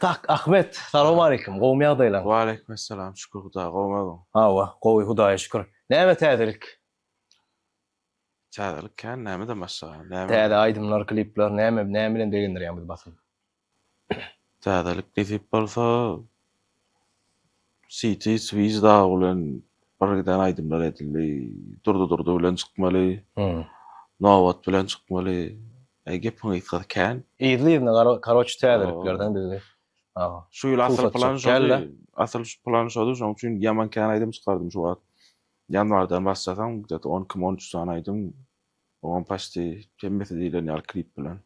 Tak Ahmet, selam aleyküm. Gowum ýagdaýlaryň? Waleykümselam, şükür Hudaýa, gowmagyň. Hawa, gowy Hudaýa şükür. Näme täzelik? Çädelik kän, näme maşa, näme? Täze aýdymlar, klipler, näme bilen begendirýän biz basyn. Çädelik dizip bolsa, City Swiss da bilen birden aýdymlar edildi. Durdu bilen çykmaly. Nowat bilen çykmaly. Gepin ýetdi kän. Ýerli karoç täzeliklerden biri. Hawa. Şu ýyl asal plan Gelle. şoňy, asal plan şoňy, şoň üçin ýaman kän aýdym çykardym şu wagt. Ýanwardan başlasam, dat 10-13 sany aýdym. On paşty temmesi diýilen ýar klip bilen.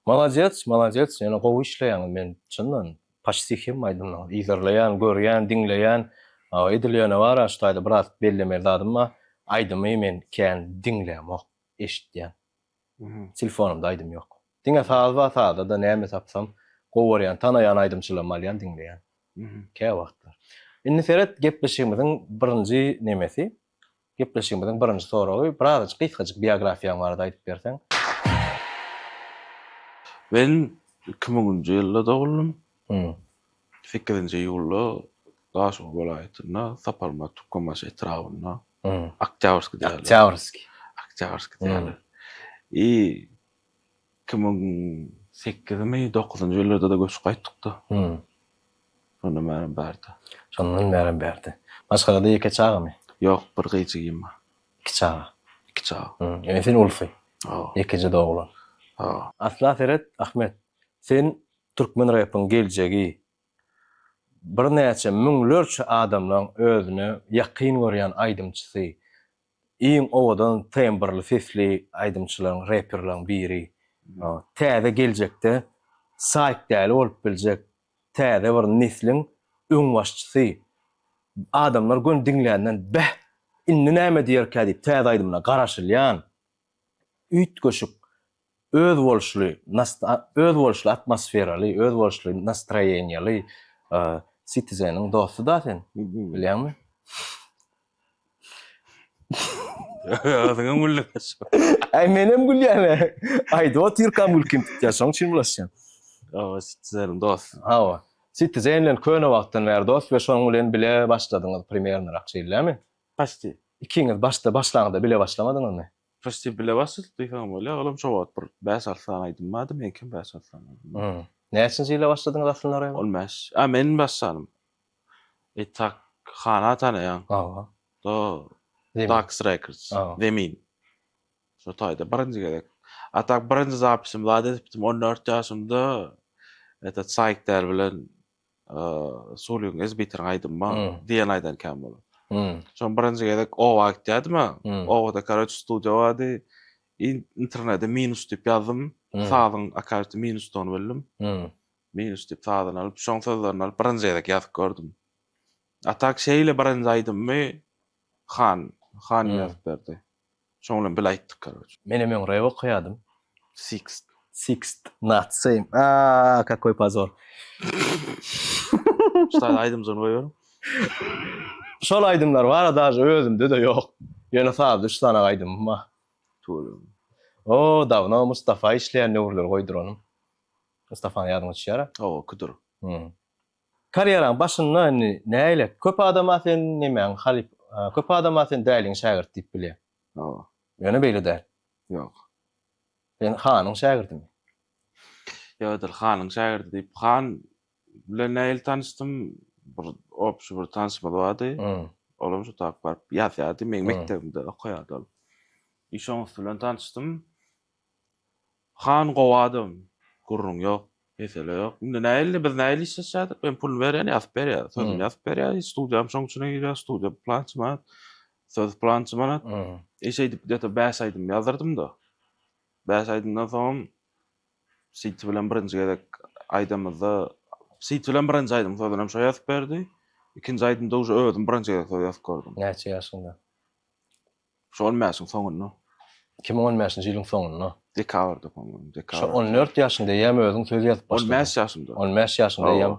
Молодец, молодец. Ýene gowy işleýän men çyndan paşty hem aýdymlar. Ýerleýän, görýän, diňleýän, edilýän bar, aştaýda biraz bellemer dadymma, aýdymy men kän diňleýän, eşitýän. Telefonumda aýdym ýok. Diňe sazda da näme tapsam, gowarýan, tanaýan aýdymçylar malýan diňleýän. Kä wagtlar. Indi seret gepleşigimiziň birinji nemesi, gepleşigimiziň birinji soragy, biraz gysgaçyk biografiýaň barada aýdyp berseň. Ben 2000-nji ýylda dogulum. 8-nji ýylda Daşy welaýatyna, Saparma Tukamaş etrawyna, Oktyabrski diýerler. Oktyabrski diýerler. 2008-mi 9-njy ýyllarda da göçüp gaýtdyk da. Şondan mänem berdi. Şondan mänem berdi. Başga da ýeke çagamy? Ýok, bir gyjygym. İki çaga. İki çaga. Ýani sen ulfy. Ýekeje doglan. Asla Ferhat Ahmet, sen türkmen rapyň geljegi bir näçe müňlerçe adamlaryň özüne ýakyn görýän aýdymçysy, iň owadan tembrli sesli aýdymçylaryň, rapperlaryň biri. Täze geljekde saýk däl bolup biljek täze bir neslin öň başçysy. Adamlar gün diňlänenden bäh, inni näme diýerkä diýip täze aýdymyna garaşylýan. Üýt goşup öz bolşly atmosferaly, öz bolşly nastroýeniýaly Citizeniň dosty da sen, bilýärmi? Adyňam gülýär. Ay menem gülýär. Aýdy o Türkan mülkim ýaşaň çyn bulaşýan. Citizeniň dosty. Hawa. Citizenle köne wagtdan bäri dost we şoň bilen bile başladyňyz premiernarak şeýlerämi? Paşty. İkiňiz başlangda bile başlamadyňyzmy? Paşty bile başladyňam bolýar, olam şowat bir 5-6 sany aýdymady, men kim 5-6 sany. Näçinji ýyla başladyňyz aslynda? Olmaz. Men başladym. Tak Xana tanaýan. Hawa. Dax Records. Demin. Şo taýda birinji gerek. Atak birinji zapisym lada etdim 14 ýaşymda. Eta saýklar bilen Solüň ezbiter aýdymma, diýen aýdan kän boldy. Şoň birinji gerek o wagt ýadyma. Owada karoç studio wady. İnternetde minus diýip ýazdym. Saýdyň akaryty minus ton bildim. Minus diýip saýdan alyp, şoň sözlerini alyp birinji gerek ýazyp gördüm. Atak şeýle birinji aýdymmy Xan ýazyp berdi. Şoň bilen bilaýtdyk karoç. Men hem rap okuyadym. Sixth, not same. Какой позор. Şol aýdymjyny goýarym. Şol aýdymlar bar da özümde de ýok. Ýene saat 3 tane aýdym. Davno Mustafa işleýän nöwürler goýdur onuň. Mustafa'ny ýadyňa düşýär. Kudur. Karýeraň başyndan näile? Köp adama sen nemeň halip, köp adama sen däliň şagirt diýip bilýär. Ýöne beýle däl. Ýok. Ben Xanyň şagirdimi? Ýa-da Xanyň şagirdi diýip Xan bilen näil tanışdym. Bir tanışma wady. Olam şu tak bar. Ýa-da men mektebimde okuýardym. Şoň bilen tanışdym. Xan gowadym. Gurrun ýok. Mesele ýok. Indi biz näil işleşýärdik? Ben pul berýän, ýazyp berýär. Sözüm ýazyp berýär. Studiýam şoň üçin girýär. Studiýa plançyma. Söz plançyma. Eşeýdip deta 5 aýdym ýazdyrdym da. 5 aýdymdan soň City bilen birinji gerek aýdymyzda City bilen birinji aýdym sözüm şo ýazyp berdi. İkinji aýdymda uje özüm birinji gerek ýazyp gördüm. Näçe ýaşynda? Şol mäşiň soňuny. 2015-nji ýylyň soňuny. Dekabrda. Şo 14 ýaşynda ýam özüň söz ýazyp başladym. 15 ýaşymda. 15 ýaşynda ýam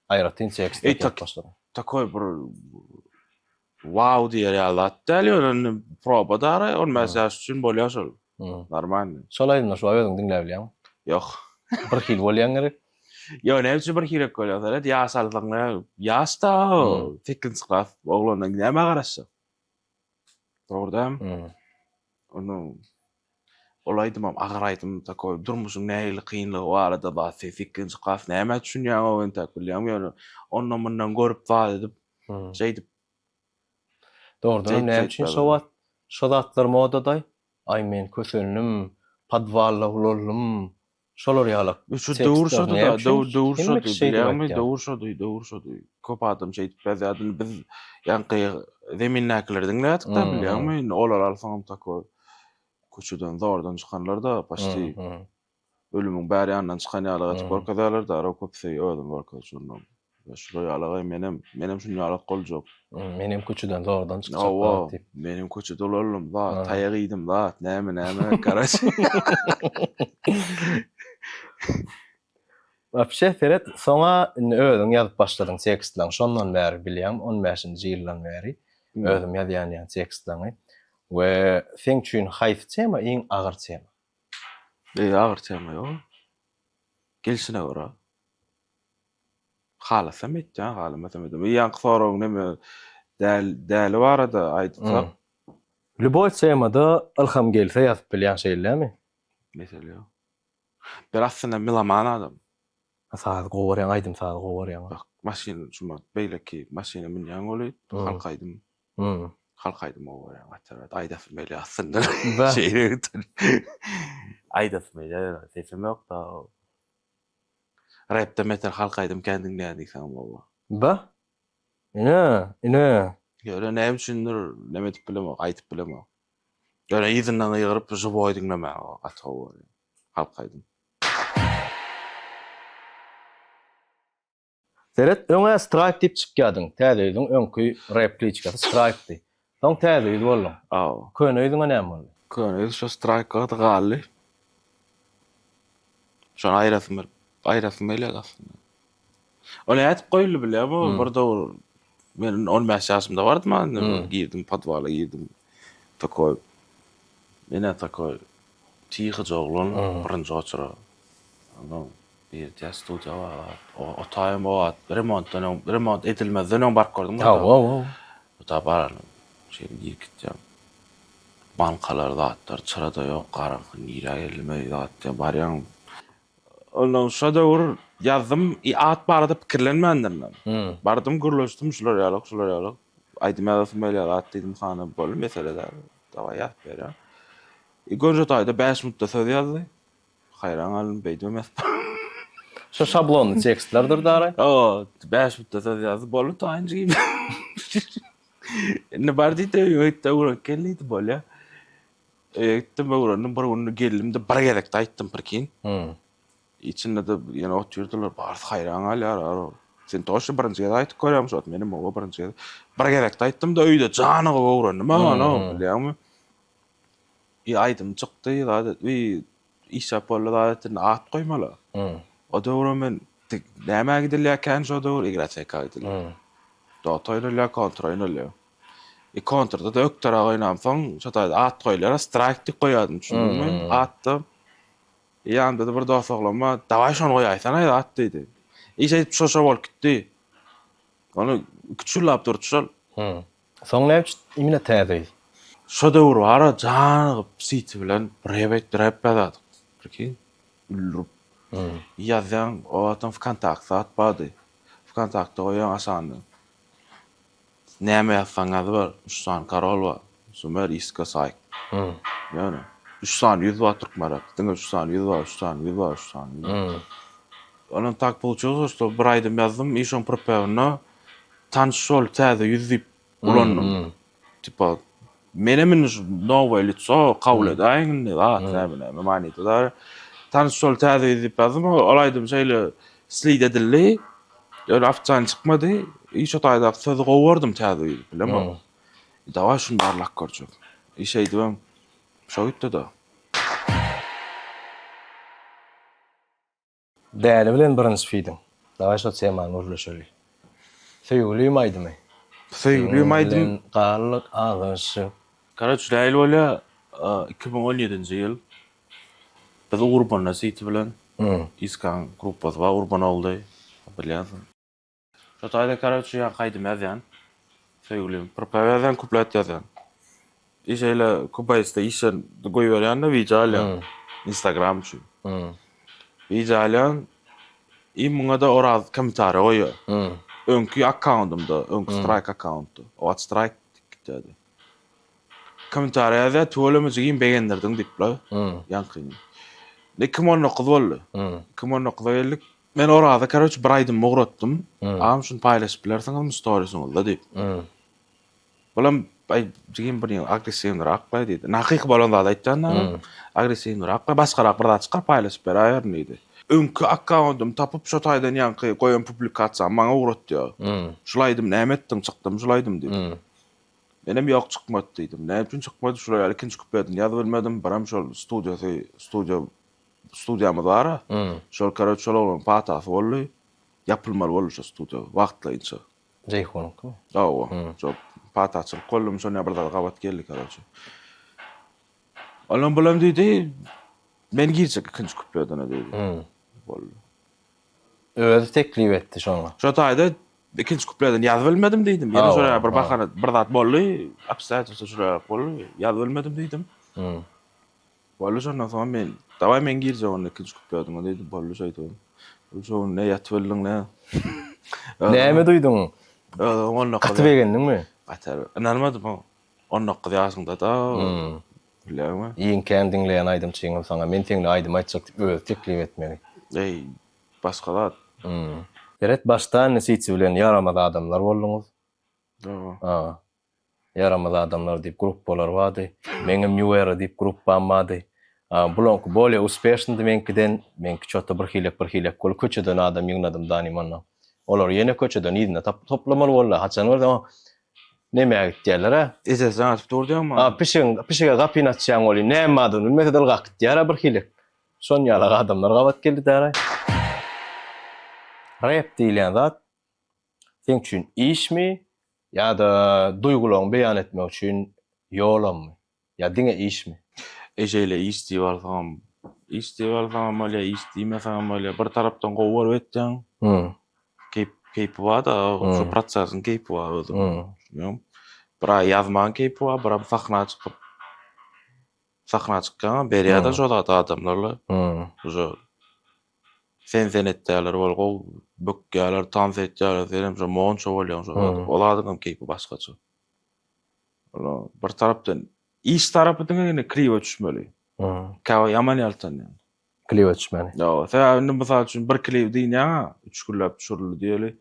aýratyn tekst ýazyp başladym. Takoy bir wow diýer ýalat. Däl proba dara 15 ýaş üçin bolýar şol. Normal. Şol aýdymda şu özüň diňläp bilýärmi? Ýok. Bir hil bolýan gerek. Yo näçe bir kirek bolýar da ýa saldyňa ýasta fikrin çykap oglanyň näme garaşy. Dogurdam. Onu olaydym agaraydym takoy durmuşyň nähili kynlygy barada da fikrin çykap näme düşünýär o enta bilýärmi ondan mundan görüp var edip şeýdip Doğrudan näme üçin şo zatlar modaday? Ay men köselinim, padwalla ulalım. Şolar ýalak. Şu döwürşady da, döwürşady bilýärmi? Döwürşady. Köp adam şeýdip berýärdi. Biz ýanky zeminnäkilerden nätik da bilýärmi? Olar alsaňam takoy köçeden zordan çykanlar da paşty ölümüň bäri ýandan çykan ýalyga atyp gorkadýarlar da, ro köpse öldüm gorkadyşyndan. Şu ýalyga menem şunu ýalak goljak. Menem köçeden zordan çykjak diýip. Menem köçede olalım da, taýak ýydım da, näme garaş. Wapşe Ferhat, soňa özüň ýazyp başladyň tekstlaryň şondan bäri bilýän, 15-nji ýyldan bäri özüm ýazýan tekstlaryny we sen üçin haýsy tema iň agyr tema? Agyr tema ýok. Gelşine görä. Halasam etýän, halamasam etýän. Ýanky soragyň näme däli barada aýdypsak. Любой temada ilham gelse ýazyp bilýän şeýlermi? Mesela. Bir aslında milaman adam. Saat gowaryan aýdym, saat gowaryan. Maşyna şuma beýleki maşyna minýän goly, halkaýdym. Halkaýdym gowaryan atara. Aýdasy meli aslında. Şeýle. Aýdasy meli, sesem ýok da. Rapda metal halkaýdym kendiň nädiňsen baba. Ba? Ine. Ýöre näme üçindir, näme edip bilemem, aýdyp bilemem. Ýöre ýyzyňdan ýygyryp şu boýdyň näme atawar. Halkaýdym. Ferhat, öňe strike diýip çykýadyň. Täzeýdiň öňkü repliçka strike. Soň täzeýdi boldum. Köneýdiňe näme boldy? Köneýdi şu strike galy. Şu aýrasym elýär aslında. Ola aýdyp goýuly bilýärmi? Bir dowr men 15 ýaşymda bardy men girdim padwala girdim. Takoy. Mene takoy tiýhy joglan birinji oçura. Ano bir ýa studiýa var. O taýym var. Remont edilmezden bar gördüm. Da bar. Şeýle girýär. Bankalar zatlar çyrada ýok, garaňky nira gelmedi zatlar barýan. Ondan şo dowr ýazdym, at barada pikirlenmändim men. Bardym gürleşdim şular ýalak. Aýdym ýazasym belýär, at diýdim hany bol meselede. Dawa ýaz berýär. Gönje taýda 5 minutda söz ýazdy. Hayran alym beýdim. Şu şablonly tekstlerdir dara. 5 minutda söz ýazdy bol taýynjy gibi. Ne bardy de ura keldi bol ýa. Etdim uranın bir onu geldim de bir gerekde aýtdym birkin. İçinde de ýene oturdular, bar hayran alýar. Sen toşy birinji ýa aýtyp görýärmi şo? Menim o birinji ýa. Bir gerekde aýtdym da öýde janyga urandy. Mana bilýärmi? Aýdym çykdy da iş yapollar at goýmalar. O dowra men näme gidilýär kan şo dowr igraçy kaýdylar. Dataýlar kontrolýar. Kontrada da öktara oýnamsaň şo taýda at goýlar, strike diýip goýadym düşündürmi? Atdy. Ýanda da bir dosaglanma, "Daway şonu goýaýsan aýda at" diýdi. Eşe şo bolup gitdi. Onu küçülap durçul. Soň näme imine täzeýdi? Şo dowr bara janygy psiti bilen brevet repadadyk. Birki ulrup. Ýazan o atam kontakt atpady. Kontaktda goýan asandy. Näme ýasaňyz bar? 3 san karol bar. Sümer iska saýk. Ýani 3 san 100 watt turkmarak. Diňe 3 san 100 watt, 3 san 100 watt, 3 san. Onun tak получилось, что bir aýdym ýazdym, işon propewna tanşol täze ýüzüp ulandım. Tipa menemin nowe litso kabul edaýyn, näme manity da. Tanşol täze ýüzüp ýazdym, olaýdym şeýle slid edildi. Ýöne aftan çykmady. İş otayda söz gowardym täze ýüzüp bilemem. Dawa şunu barlak görjek. İş aýdym. Şo gitdi da. Däli bilen birinji fiýdim. Dawa şo temany urlaşýar. Söýgülüm aýdymy? Söýgülüm aýdym. Garlyk agyşy. Karaç däl bolýa 2017-nji ýyl. Biz Urban Nasyti bilen iskan gruppa var urban oldu. Bilýärsin. Şo taýda karaçy ýa gaýdym ýazýan. Söýgülim, propagandan kuplat ýazýan. İşeyle kubaysta işen goý berýän-de video alýan. Instagram üçin. Video alýan. Muňa da oraz kommentary goýýar. Öňkü accountumda, öňkü strike accountda. O strike diýdi. Kommentary ýazýar, "Tölemejigin begenlerdiň" diýipler. Ýankyny. Kim onu okudy boldy? Kim onu okudy geldik? Men orada karaç bir aýdym mogratdym. Am şunu paýlaşyp bilersiňizmi storiesinde diýip. Bolam jigin bir agressivnýär akla diýdi. Nakyk bolanda aýtdan, agressivnýär akla başgarak bir zat çykar paýlaşyp berýär diýdi. Öňkü accountum tapyp şo taýdan ýanky goýan publikasiýa maňa uğratdy. Şulaýdym, näme etdiň, çykdym, şulaýdym diýdi. Benim ýok çykmady diýdim. Näme üçin çykmady? Şuraya ikinji kupledin ýazyp bilmedim. Baram şol studiýamyz bar. Şol karaç şol patasy boldy. Yapylmaly boldy şo studiýa wagtlaýynça. Jeyhonuk. Awa. Şo patasy kollum şonu bir zat gabat geldi karaç. Olam bolam diýdi. Men girsek ikinji kupledin diýdi. Boldy. Özü teklip etdi şoňa. Şo taýda ikinji kupledin ýazyp bilmedim diýdim. Ýene şuraya bir bakana bir zat boldy. Apsatça şuraya boldy. Ýazyp bilmedim diýdim. Boldy şondan soň men dawa men girsek onu ikinji kupledin diýdim. Boldy şeýdym. Şo ne ýatyp bildin ne? Näme duýdyň? Onu Gaty begendiňmi? Gatar. Anlamadım o. Onu okudyasyňda da. Bilýärmi? Iň kän diňleýän aýdym çyňyp saňa men teňle aýdym aýtjak diýip özü teklip etmeli. Ey, başgalar. Beret baştan nesitsi bilen yaramaz adamlar bolduňuz. Yaramaz adamlar diýip gruppalar bardy. Meňem New Era diýip gruppam bardy. Bulonku bolýa uspešny meňkiden, meňki çota bir hilek gol köçeden adam ýygnadım danymana. Olar ýene köçeden ýygyna toplamaly bollar. Haçan bolsa näme gitdiler? Ejeň atyp durdýarmy? Pişige gapyny açýan boly. Näme adyny bilmese dil gakdyara bir hilek. Şon ýaly adamlar gabat geldi däre. Rap diýilen zat sen üçin işmi ýa-da duýgularyňy beýan etmek üçin ýolamy? Ýa diňe işmi? Ejeyle iş diýip alsam bolýar, iş diýmesem bolýar. Bir tarapdan gowy berip etdiň. Keypi var da, şu prosesin keypi var özüm. Bir ýazman keypi var, bir sahna çykkan, berýär-de şol adamlarla. Sen etdiler bolgo, bökýärler, tans etdiler, dedim şo monça bolýan şo. Olaryň keypi başgaça. Ola bir tarapdan iş tarapyna kriwa düşmeli. Kawa ýaman ýaltan. Kliw etmeli. Yo, sen mesela üçin bir kliw diýin ýa, 3 güllap şurly diýeli.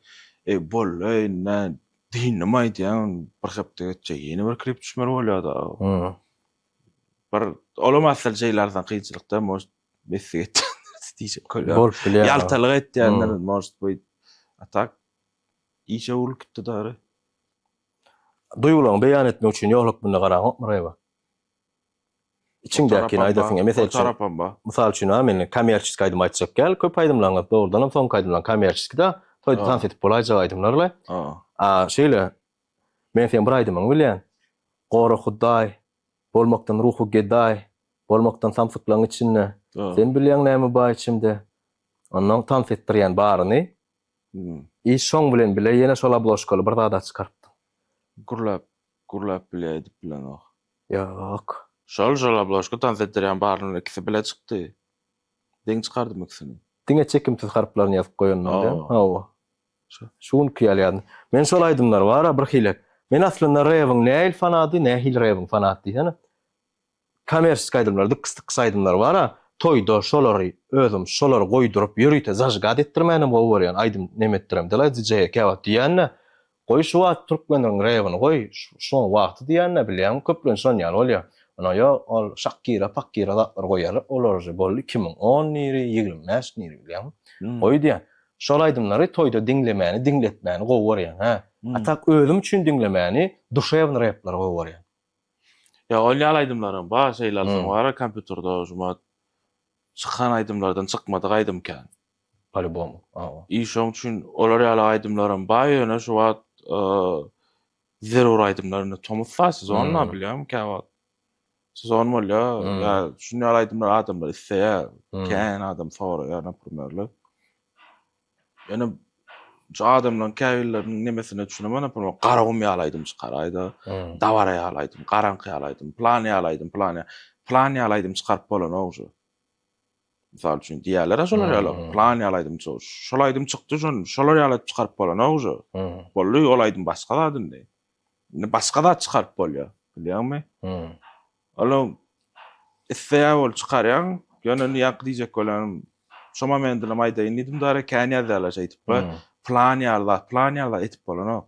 Bollay, ne dinlemite ýa, bir hepde geçe ýene bir kliw düşmeli bolýar da. Bir olamazsal şeylerden kıyçılıkta most besiyet diyecek kollar. Yaltalık etdiğinler most bu atak işe olup gitti darı. Duygularyny beýan etmek üçin ýokluk bunda garaňok myrayba. İçiňdäki aýdasyň misal üçin men kommersiýa aýdym aýtjak gel, köp aýdymlaryň dogrudan soň aýdymlaryň kommersiýa toýda tans etip bolajak aýdymlarla. Şeýle men sen bir aýdymyň bilýän. Gora Hudaý bolmakdan ruhu geday, bolmakdan samsyklaryň içinde. Sen bilýän näme bar içimde? Ondan tans etdirýän baryny. Şoň bilen bile ýene şol abloşkaly bir zada çykarpdy. Gurlap bile edip bilen o. Ýok. Şol abloşka tans etdirýän baryny ikisi bile çykdy. Deň çykardym ikisini. Diňe çekimsiz harplaryny ýazyp goýanlar. Hawa. Şunu kýalýan. Men şol aýdymlar bar, bir hilek. Men aslında Raven näil fanady, nähil Raven fanady diýen. Kommersiýa aýdymlar, dıkys aýdymlar bar. Toýda şolary özüm şolary goýdurup ýürüýte zajgat etdirmänem bolýan aýdym näme etdirem diýler DJ käwat diýenne. Goý şu wagt türkmenleriň Raven goý şu wagty diýenne bilýän köplen şon ýaly bolýar. Ana ýa ol Shakira, Pakira zatlar goýar. Olar boldy 2010 ýyly, 25 ýyly bilýän. Goý diýen. Şol aýdymlary toýda diňlemäni, diňletmäni gowy berýän. Atak özüm üçin diňlemäni, duşewny raplar gowy berýän. Ya ol ýaly aýdymlaryň bar şeýler bar, kompýuterda juma çykan aýdymlardan çykmady aýdymkan. Album. Şoň üçin olar ýaly aýdymlaryň bar ýöne şu wagt zerur aýdymlaryny tomupsasyz, onu bilýärmi käwat. Son bolýa, ya şunu alaydymlar adamlar isseýär, kän adam soraýar näpürmerli. Ýani şu adamlaryň käbirleriniň nemesine düşünemem, näpürmer garagymy ýalaýdym çykaraýda, dawara ýalaýdym, garanky ýalaýdym, plan ýalaýdym, plan ýalaýdym çykaryp bolan ogşa. Misal üçin diýerler şolar ýalap, plan ýalaýdym şolaýdym çykdy şon, şolar ýalayp çykaryp bolan ogşa. Bolly ýolaýdym başga zadym diýip. Başga zat çykaryp bolýar, bilýärmi? Olam isseýär bol çykarýan, ýöne ýaq diýjek bolan, şoma men dilim aýdaýyn diýdim dara kän ýazarlar şeýtip, plan ýarla etip bolan o.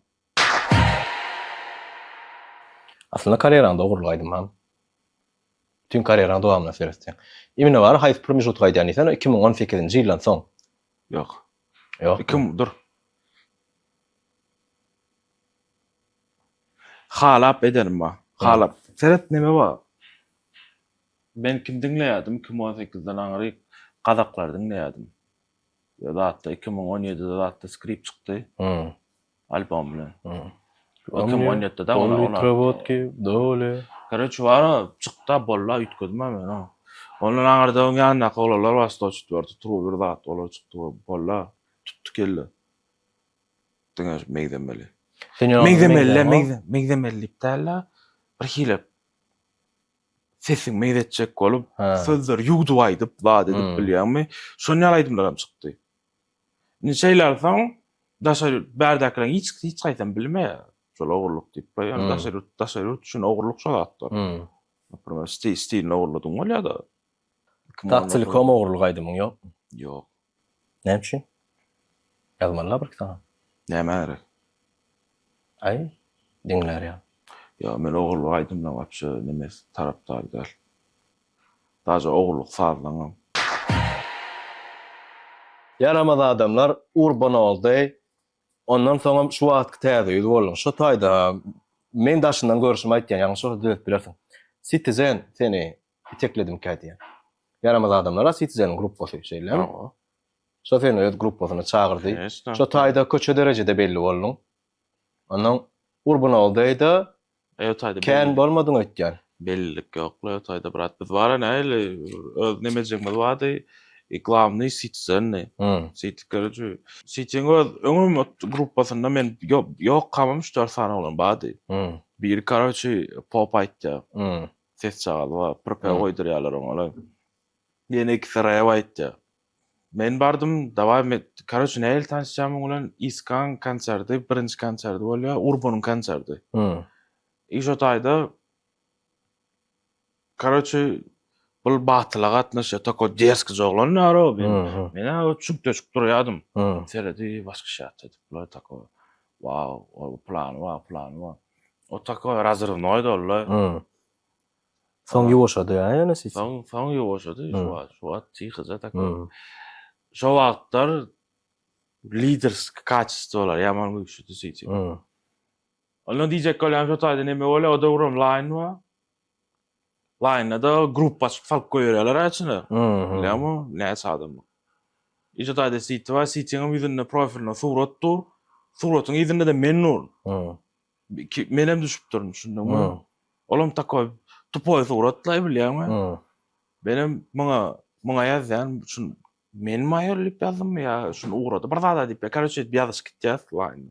Aslında karýeraňda ogurlaýdym hem. Tüm karýeraň dowamly süretdi. Imine bar haýsy pромежутка aýdýan isen 2018-nji ýyldan soň. Ýok. Ýok. Dur. Halap ederim ba. Halap. Seret neme ba? Ben kim dinleýärdim? 2018-den aňry Gazaklar dinleýärdim. Ya da hatta 2017-de hatta skrip çykdy. Albom bilen. 2017-de da ona. Проводки, доле. Короче, вара чыкта болла ütkedim men ha. Ondan aňyrda ýanyna golalar wastoç durdy, turup bir zat olar çykdy bolla tuttu keldi. Diňe meýdemeli. Meýdemeli tällä bir hilep. Sesin meýdetjek bolup, sözler ýugdup aýdyp, wada edip bilýärmi? Şonu ýalaýdymlar çykdy. Neçeýler soň daşar bärdäkleň hiç gaýtan bilmeýär. Şol ogurluk diýip goýan, daşar üçin ogurluk şol atdy. Naprimер, stil ogurladyň bolýar da. Taqçylyk hem ogurluk aýdymyň ýok. Ýok. Näme üçin? Ýazmalar bir sana. Näme? Ay, diňler ýa. Ya men ogurluk aýdymdan wapşy nemes tarapdar däl. Daja ogurluk sazlaňam. Yaramaz adamlar urban oldy. Ondan soňra şu wagtky täze ýüz bolan. Şu taýda men daşyndan görüşüm aýtýan ýaňy şo diýip bilersiň. Citizen seni itekledim kädiýär. Yaramaz adamlara Citizen gruppasy şeýle. Şo seni öz gruppasyna çagyrdy. Şo taýda köçe derejede belli boldun. Ondan urban oldy-da kän bolmadyň ötýän. Bellilik ýok, taýda birat biz bara näle öz nemejegimiz wady. Glawny Citizen. Citizen Citizen öňüm gruppasynda men ýok kamamış 4 sana bolan bady. Bir karaçy pop aýtdy. Ses çagaly, prope goýdurýarlar oňa. Ýene iki sıraya aýtdy. Men bardym, dawam et. Karaçy näil tanışjamyň bilen Iskan konserdi, birinji konserdi bolýar, Urbanyň konserdi. Şo taýda karaçy bul batyla gatnaşy, tako derski joglan naro. Men çükdeşik durýardym. Seredi başga şärt edip, bular tako. Wow, o plan. O tako razrywny oýdurlar. Soň ýuwaşady ýa-ni siz. Soň ýuwaşady, şu wagt tyhyza tako. Şo wagtlar lidersk kaçystwalar ýaman güýçli diýip. Ondan diýjek bolýan şo taýda neme bolýar, o da urum line wa. Line'da gruppa folk koýarlar açyna. Bilýärmi? Näçe adam. Şo taýda site wa, siteň ýüzünde profiline surat dur. Suratyň ýüzünde de men nur. Menem düşüp durmuşum şundan. Olam takoy tupoy suratlar bilýärmi? Benim muňa ýazýan şun men maýerlip ýazdym ýa şunu uğradı. Bir zada diýip, karaçy ýazyş gitýär line.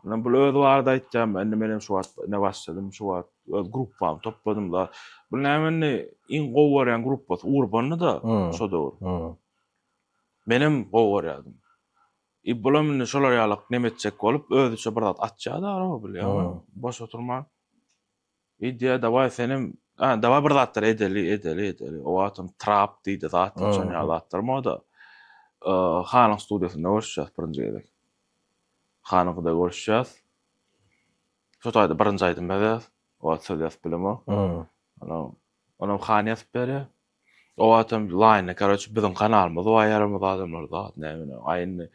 Ondan bu öz barada aýtjam, ende menem şu wagt ne başladym, şu wagt öz gruppam topladym da. Bu näme in gowaryan gruppa Urbany da şo döwür. Menem gowarýardym. Bulam şolar ýalyk nemetjek bolup özüçe bir zat atjaýar da bilýärmi? Boş oturma. Diýär daway senim dawa bir zatlar edeli. O wagtym trap diýdi zat, şonu ýalatlar moda. Hanyň studiýasynda görüşýär birinji gezek. Hanyňda görüşýär. Şo taýda birinji aýdym bäde. O söýläp bilemi. Onam hanyň beri. O wagtym line karaçy bizim kanalymyz we ýaramy adamlar zat näme aýyny.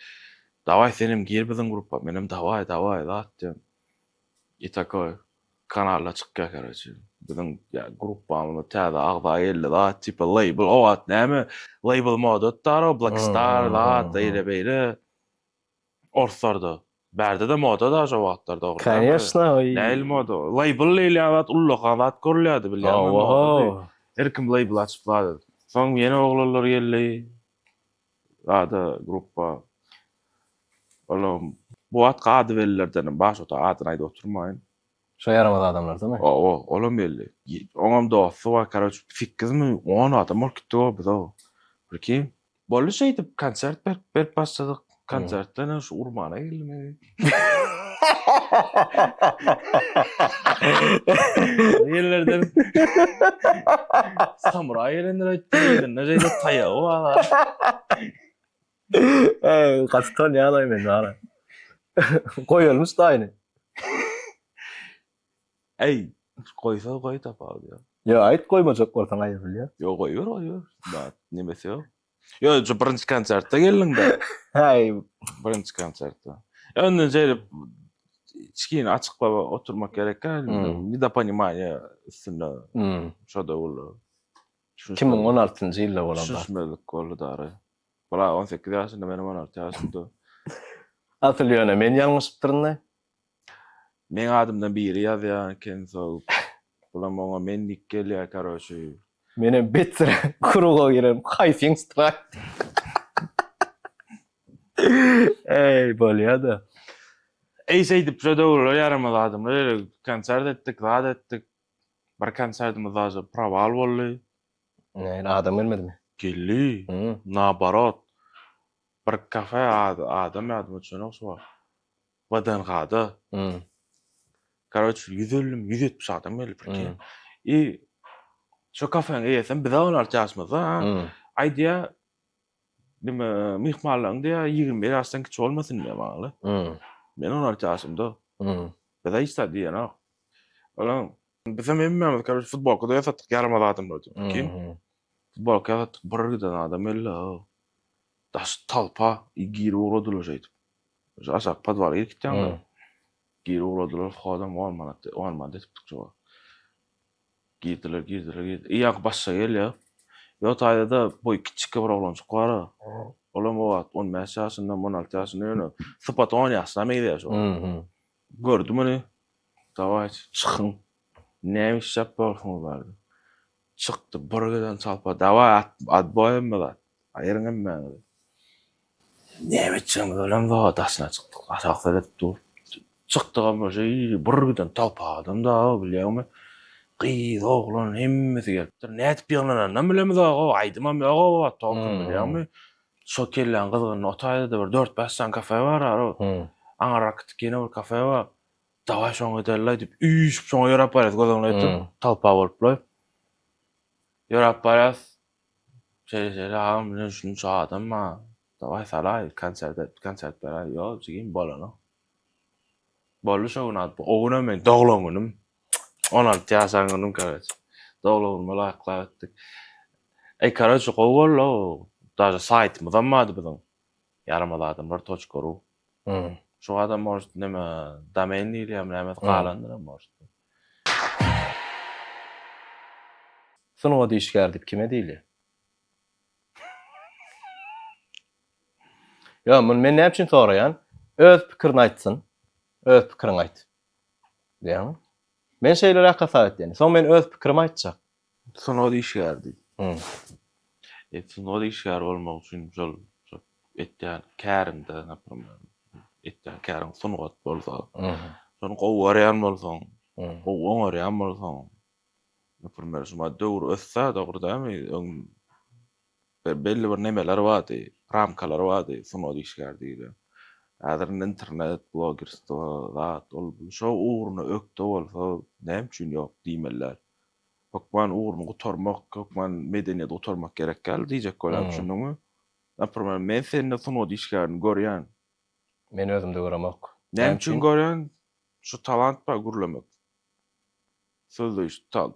Daway senim gir bizim gruppa. Menem daway zat diýen. Itakoy kanalla çykýar karaçy. Bizim gruppamyz täze agda geldi zat tipi label. O wagt näme label moda tar, Black Star zat diýip beýle. Orsarda Bärde de moda da o wagtlarda ogry. Конечно, oy. Näil moda? Label leýän ullagaňat görülýärdi bilýärmi? Oho. Erkim label açyplady. Soň ýene oglanlar geldi. Ada gruppa. Olam bu atga ady berillerden baş ota adyny aýdyp oturmaýyn. Şo yaramaz adamlar değil mi? Olam belli. Oňam dosty var, karoç fikizmi 10 adam ol gitdi o bizo. Birki boly şeýdip konsert berip başladyk. Konsertden şu urmana geldi. Yerlerden samuray erenler aýtdy. Nerede taýagy bar. Kaçtan ýaly men ara. Koyulmuş da aynı. Ey, koysa koy tapadı ya. Ya ayt koymajak bolsaň aýyr bilýär. Yo koyuyor. Da nemesi yo. Yo, şu birinci konsertte gelin de. Hay, Birinci konsertte. Önden jelip çikin açık baba oturmak gerek kan. Bir de poнимание üstünde. Şo da boldu. 2016-njy ýylda bolan da. Şüşmelik boldu dary. Bala 18 ýaşynda benim 16 ýaşymda. Atylýana men ýalňyşypdyrny. Men adımdan biri ýazýan eken so. Bula moňa menlik gelýär karoşy. Mene betre kuruga girerim. Hayfing strike. Ey bolýardy. Ey seýdip şo döwürler yaramaz adamlar. Konsert etdik, zat etdik. Bir konsertimiz aja proval boldy. Ne adam gelmedimi? Geldi. Nabarat. Bir kafe adam üçin oşwa. Badan gada. Karoç 150-170 adam gelip birki. Şo kafeň eýesen biz 16 ýaşymyz ha. Aýdýa nime mihmanlaryň diýä 21 ýaşdan kiçi bolmasyn diýe maňly. Men 16 ýaşymda. Biz aýsa diýen. Olam bizim emmemiz karoç futbolka da ýasatdyk yaramaz adamlar diýip. Futbolka ýasatdyk bir giden adam elle. Daş talpa giri uğradılar şeydi. Aşağı padvar gittiğinde giri uğradılar. Adam olmadı ettik çoğu. Girdiler. İyak başa gel ya. Yo tayda da boy küçük bir oğlan çıkar. Oğlan o 15 yaşından 16 yaşından sıpat 10 yaşına mı gidiyor şu? Gördüm onu. Davay çıkın. Neymiş yapıyorsunuz vardı. Çıktı bırgıdan çalpa. Davay at boyum mu da? Ayırın mı? Nemetçen ölen da daşına çıktık. Aşağıda edip dur. Çıktık ama bırgıdan talpa adam da biliyor mu? Qyz oğlan hemmesi gelip. Ne etip yanlarından bilemiz ağa. Aydımam ağa. Talkın biliyor mu? Şo kellen kızgın otayda da bir 4-5 tane kafe var. Aňarak ýene bir kafe var. Dawa şoňa derler dip üýüp şoňa ýörap barat gözüňle talpa boluplar. Ýörap barat. Şeýle ağam bilen şunu adam ma. Dawa salay konsert berar ýok jigin bolany. Bolu şoňa oguna men doglangynym. 16 ýaşaňym karat. Doglangymy laýyklap etdik. Ey karat şu gowalla. Daja saytymyz ammady biziň. Yaramaz adamlar toçkoru. Şu adam может neme domain diýilýär, näme galandyr может. Sunuga diýişgär dip kime diýilýär? Ya men näçin soraýan? Öz pikirini aýtsyn. Öz pikiriňi aýt. Diýäň. Men şeýlere kasat diýen. Soň men öz pikirimi aýtjak. Sunuga diýişgär diýip. Sunuga diýişgär bolmak üçin şol etýän kärimde näpirmän. Etýän kärim sunuga bolsa. Şonu gowwarýan bolsaň. Gowwarýan bolsaň. Näpirmän şuma döwür össä dogrudymy? Belli bir nemeler vardy. Ramkalar vardy. Sunuga diýişgär diýilýär. Häzir internet blogerst zat ol şo uğruna ökde bolsa näme üçin ýok diýmeler. Hokman uğrunu gutarmak, hokman medeniýet gutarmak gerek gel diýjek bolam şunuňy. Näpirmän men seni sunuga diýişgärini görýän. Men özümde göremek. Näme üçin görýän? Şu talant ba gurlamak. Sözde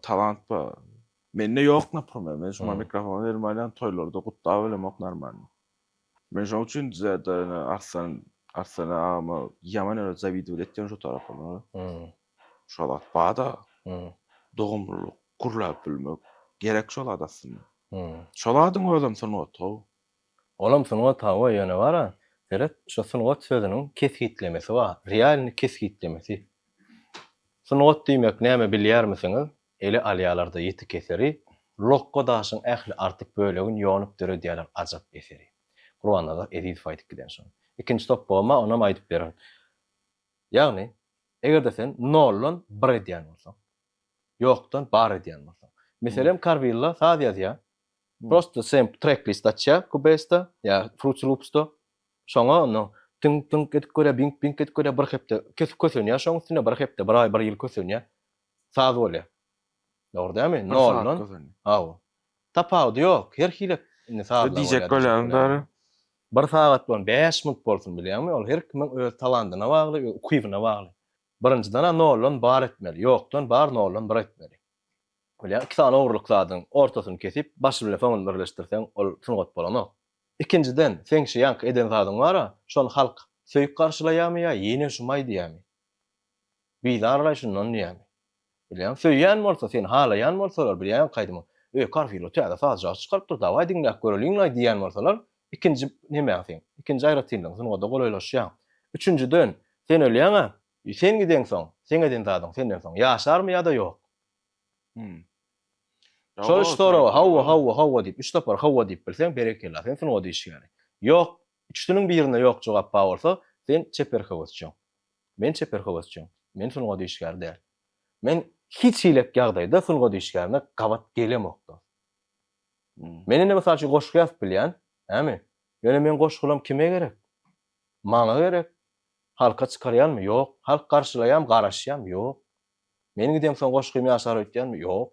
talant ba. Mende ýok näpirmän. Men şuma mikrofon bermälän toýlarda gutda bilemek normal. Men şoň üçin Arsana ama ýaman öňe zawidiw etýän şu tarapyny. Şolat bada. Dogumluk gurlap bilmek gerek şol adasyn. Şoladyň özüm sunuga taw. Olam sunuga taw ýöne bara. Ferhat, şu sunugat sözünün kesgitlemesi wa, realni kesgitlemesi. Sunugat diýmek näme bilýär misiniz? Eli alýalarda ýeti keseri, lokko daşyň ähli artyk bölegin ýonyp döre diýerler ajap eseri. Qur'anda da edip faýdyk giden şol. Ikinji top bolma, onam aýdyp berer. Ýagny, egerde sen nollun bir edýän bolsaň, ýokdan bar edýän bolsaň. Meselem Carvilla saz ýazýar. Prosto sen tracklist açýar, Cubase-da ýa Fruity Loops'da. Şoňa onu tın tın ketip göre bing bing ketip göre bir hepde kesip kösünýär, şoň üstüne bir hepde bir ay bir ýyl kösünýär. Saz bolýar. Dogry dämi? Nollun. Hawa. Tapawdy ýok, her hile indi sazlar bolýar. Diyecek bolýar. Bir sagat bolan 5 minut bolsun bilýärmi? Ol her kimin öz talandyna bagly, ukybyna bagly. Birinjiden nollun bar etmeli, ýokdan bar nollun bir etmeli. Bilýär, iki tane ogurluk zadyň ortasyny kesip, başy bilen soňuny birleşdirseň, ol sunugat bolanok. İkinciden, sen şu yank eden zadyň bara, şonu halk söýüp garşylaýarmy ýa ýene şumay diýärmi? Biz aralaşyndan diýärmi? Bilýän, söýýän bolsa, sen halaýan bolsalar, bilýän gaýdymy, Carfilo täze saz çykaryp dur, dawa diňläp göreliňler diýän bolsalar, ikinji näme sen? İkinji aýratyndan sunugada golaylaşýar. Üçüncüden, sen ölýäňä, sen giden soň, sen eden zadyň senden soň ýaşarmy ýa-da ýok? Şol ştora hawa diýip, üç tapar hawa diýip bilseň berekeli, sen şunu diýişýär. Ýok, üçtüniň birine ýok jogap bolsa, sen çeper hawasçyň. Men çeper hawasçyň. Men şunu diýişýär däl. Men hiç hilek ýagdaýda şunu diýişýärne gawat gelemokda. Meni näme saçy goşgy ýazyp bilýän, hämi? Ýöne men goşgulam kime gerek? Maňa gerek. Halka çykarýanmy? Ýok. Halk garşylaýam, garaşýam? Ýok. Men gidem soň goşgym ýaşar ötýänmi? Ýok.